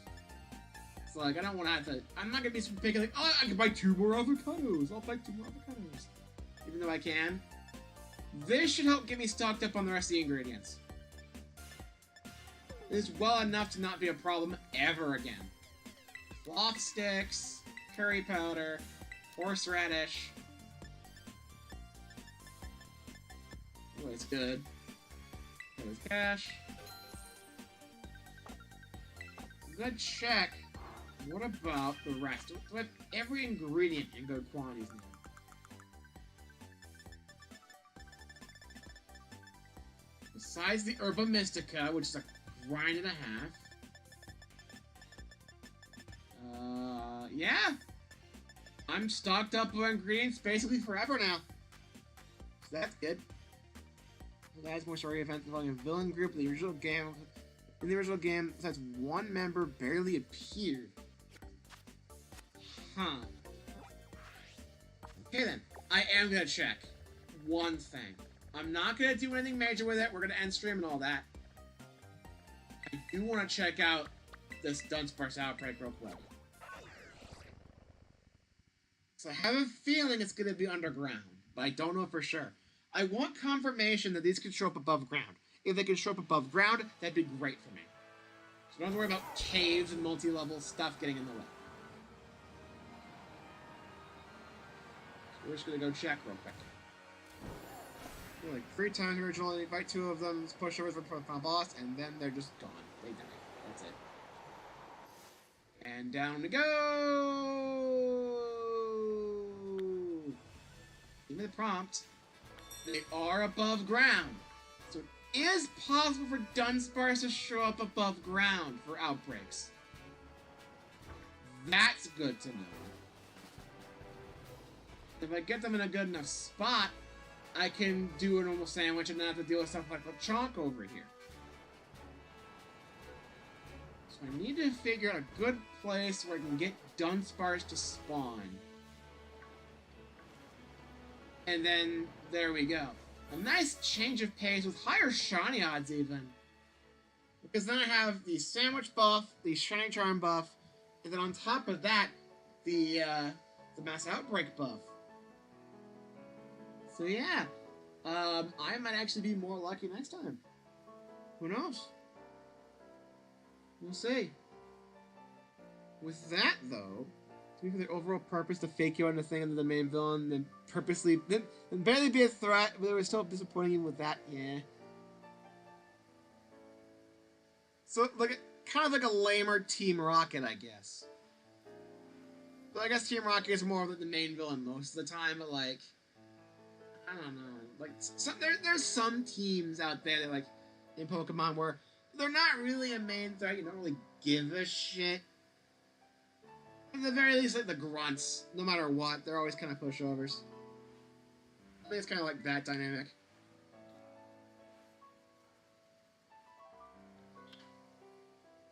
It's like, I don't want to have to... I'm not going to be super picky, like, oh, I can buy 2 more avocados. I'll buy 2 more avocados. even though I can. This should help get me stocked up on the rest of the ingredients. This is well enough to not be a problem ever again. Cloth sticks, curry powder, horseradish. Oh, it's good. There's cash. Good check. What about the rest? Do I have every ingredient in good quantities now? Besides the Herba Mystica, which is a grind and a half. Yeah. I'm stocked up on ingredients basically forever now. So that's good. Last more story event involving a villain group in the original game. In the original game, besides one member barely appeared. Huh. Okay then, I am gonna check one thing. I'm not gonna do anything major with it. We're gonna end stream and all that. I do want to check out this Dudunsparce outbreak real quick. So I have a feeling it's gonna be underground, but I don't know for sure. I want confirmation that these can show up above ground. If they can show up above ground, that'd be great for me. So don't have to worry about caves and multi-level stuff getting in the way. So we're just gonna go check real quick. Like 3 times originally, fight 2 of them, push over for the final boss, and then they're just gone. They die. That's it. And down we go! Give me the prompt. They are above ground. So it is possible for Dudunsparce to show up above ground for outbreaks. That's good to know. If I get them in a good enough spot, I can do a normal sandwich and not have to deal with stuff like Lechonk over here. So I need to figure out a good place where I can get Dudunsparce to spawn. And then, there we go. A nice change of pace with higher shiny odds even. Because then I have the sandwich buff, the shiny charm buff, and then on top of that, the mass outbreak buff. So yeah, I might actually be more lucky next time. Who knows? We'll see. With that, though, to be for the overall purpose to fake you on the thing and the main villain, then purposely, then barely be a threat, but they were still disappointing you with that, yeah. So, like, kind of like a lamer Team Rocket, I guess. But I guess Team Rocket is more of the main villain most of the time, but like, I don't know. Like, there's some teams out there that, like, in Pokemon where they're not really a main threat. You don't really give a shit. At the very least, like the grunts, no matter what, they're always kind of pushovers. I think it's kind of like that dynamic.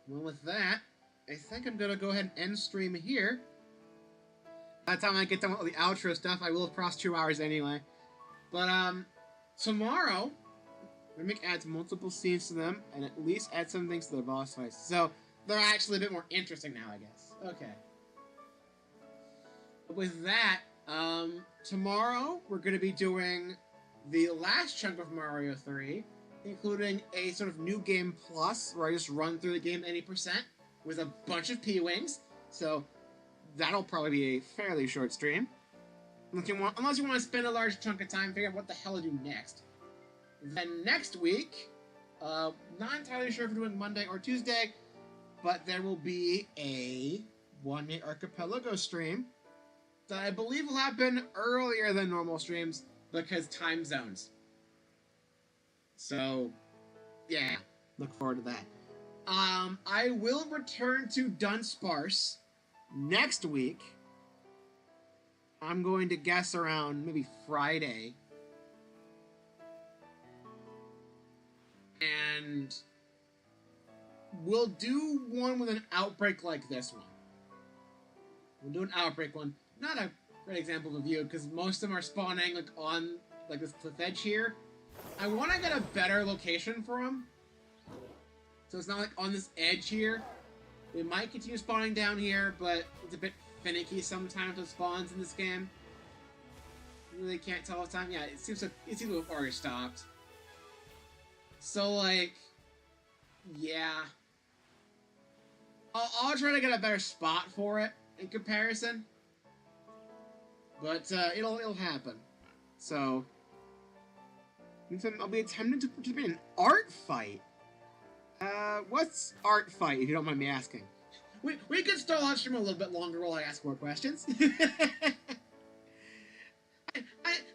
Well, with that, I think I'm gonna go ahead and end stream here. By the time I get done with all the outro stuff, I will have crossed 2 hours anyway. But, tomorrow, we're gonna add multiple scenes to them, and at least add some things to their boss fights. So, they're actually a bit more interesting now, I guess. Okay. With that, tomorrow, we're gonna be doing the last chunk of Mario 3, including a sort of new game plus, where I just run through the game any percent, with a bunch of P-Wings. So, that'll probably be a fairly short stream. Unless you want to spend a large chunk of time figuring out what the hell to do next. Then next week, not entirely sure if we're doing Monday or Tuesday, but there will be a one-day archipelago stream that I believe will happen earlier than normal streams because time zones. So, yeah, look forward to that. I will return to Dudunsparce next week. I'm going to guess around maybe Friday. And we'll do one with an outbreak like this one. We'll do an outbreak one. Not a great example of a view, because most of them are spawning like on like this cliff edge here. I want to get a better location for them. So it's not like on this edge here. They might continue spawning down here, but it's a bit finicky sometimes with spawns in this game. really can't tell what time. Yeah, it seems to have already stopped. So like, yeah, I'll try to get a better spot for it in comparison. But it'll happen. So I'll be attempting to participate in an art fight. What's art fight, if you don't mind me asking? We could stall on stream a little bit longer while I ask more questions.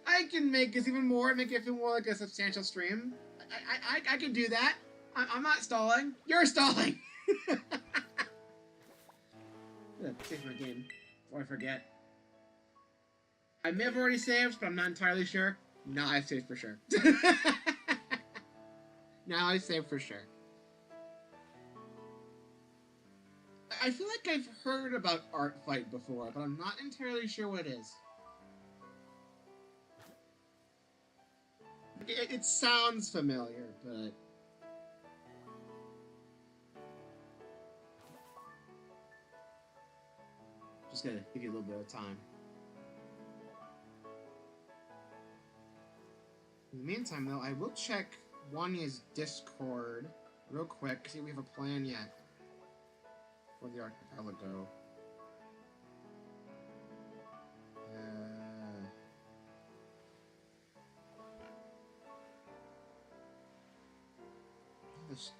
I can make this even more, make it feel more like a substantial stream. I can do that. I'm not stalling. You're stalling. Save my game before I forget. I may have already saved, but I'm not entirely sure. No, I've saved for sure. Now I've saved for sure. I feel like I've heard about Art Fight before, but I'm not entirely sure what it is. It sounds familiar, but... Just gotta give you a little bit of time. In the meantime, though, I will check Wanya's Discord real quick, see if we have a plan yet for the archipelago.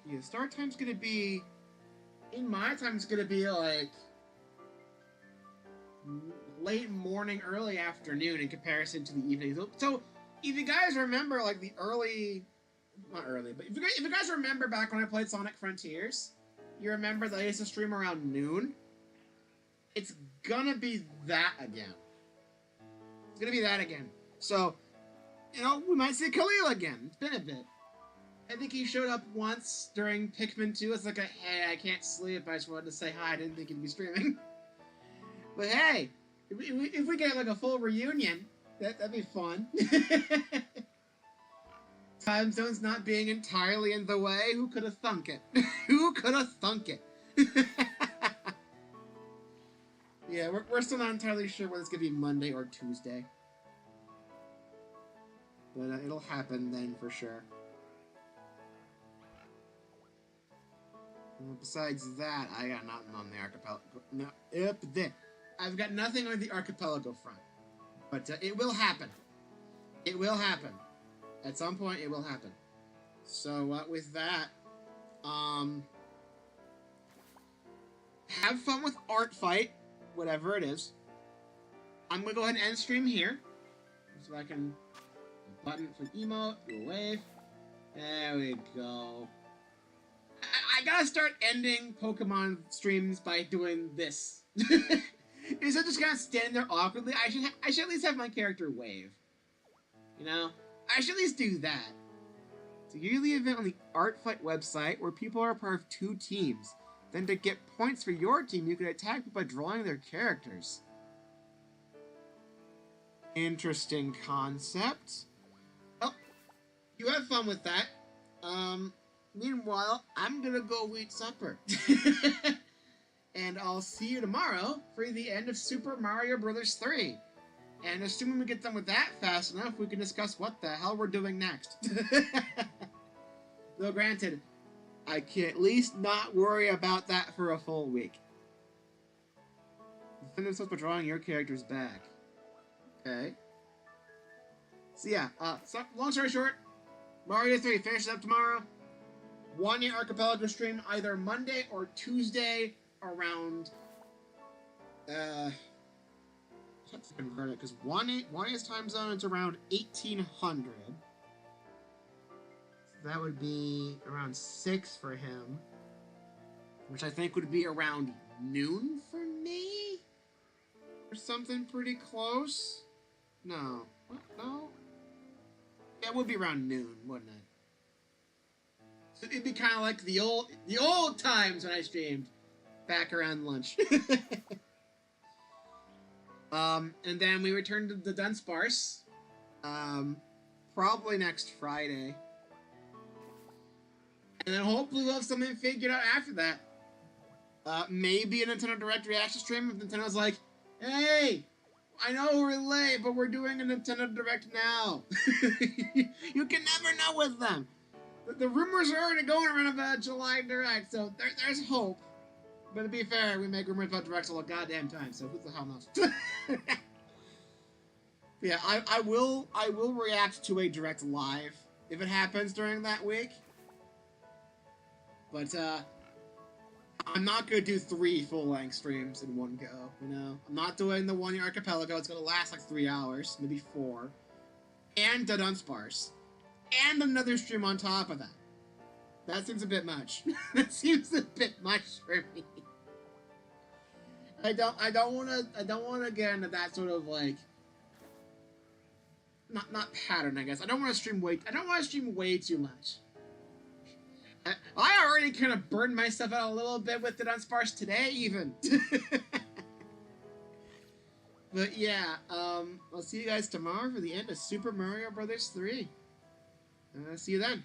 The start time's gonna be, in my time, it's gonna be like late morning, early afternoon in comparison to the evening. So if you guys remember, like the early, not early, but if you guys remember back when I played Sonic Frontiers, you remember that I used to stream around noon? It's gonna be that again. It's gonna be that again. So, you know, we might see Khalil again. It's been a bit. I think he showed up once during Pikmin 2. It's like a, hey, I can't sleep. I just wanted to say hi. I didn't think he'd be streaming. But hey, if we get like a full reunion, that'd be fun. Time zones not being entirely in the way. Who could have thunk it? Who could have thunk it? Yeah, we're still not entirely sure whether it's going to be Monday or Tuesday. But it'll happen then for sure. Besides that, I got nothing on the archipelago. No, up there. I've got nothing on the archipelago front. But it will happen. It will happen. At some point, it will happen. So, with that, have fun with Art Fight, whatever it is. I'm going to go ahead and end stream here. So I can... Button for emote, do a wave. There we go. I gotta start ending Pokemon streams by doing this. Instead of just kind of standing there awkwardly, I should at least have my character wave. You know? I should at least do that. It's a yearly event on the Art Fight website where people are a part of 2 teams. Then to get points for your team, you can attack people by drawing their characters. Interesting concept. Oh, you have fun with that. Meanwhile, I'm gonna go eat supper. And I'll see you tomorrow for the end of Super Mario Bros. 3. And assuming we get done with that fast enough, we can discuss what the hell we're doing next. Though granted, I can at least not worry about that for a full week. Defend themselves by drawing your characters back. Okay. So yeah, long story short, Mario 3 finishes up tomorrow. Wanya Archipelago stream either Monday or Tuesday around, let's convert it, because Wanya's time zone is around 1800. So that would be around 6 for him, which I think would be around noon for me? Or something pretty close? No. What? No? Yeah, it would be around noon, wouldn't it? So it'd be kind of like the old times when I streamed, back around lunch. And then we return to the Dudunsparce, probably next Friday. And then hopefully we'll have something figured out after that. Maybe a Nintendo Direct reaction stream if Nintendo's like, hey, I know we're late, but we're doing a Nintendo Direct now. You can never know with them. The rumors are already going around about July Direct, so there's hope. But to be fair, we make rumors about Directs all the goddamn time, so who the hell knows? Yeah, I will react to a Direct live if it happens during that week. But I'm not gonna do 3 full-length streams in one go, you know? I'm not doing the 1 year archipelago, it's gonna last like 3 hours, maybe 4. And Dudunsparce. And another stream on top of that. That seems a bit much. That seems a bit much for me. I don't wanna get into that sort of like not pattern, I guess. I don't wanna stream way too much. I already kind of burned myself out a little bit with Dudunsparce today, even. But yeah, I'll see you guys tomorrow for the end of Super Mario Bros. 3. See you then.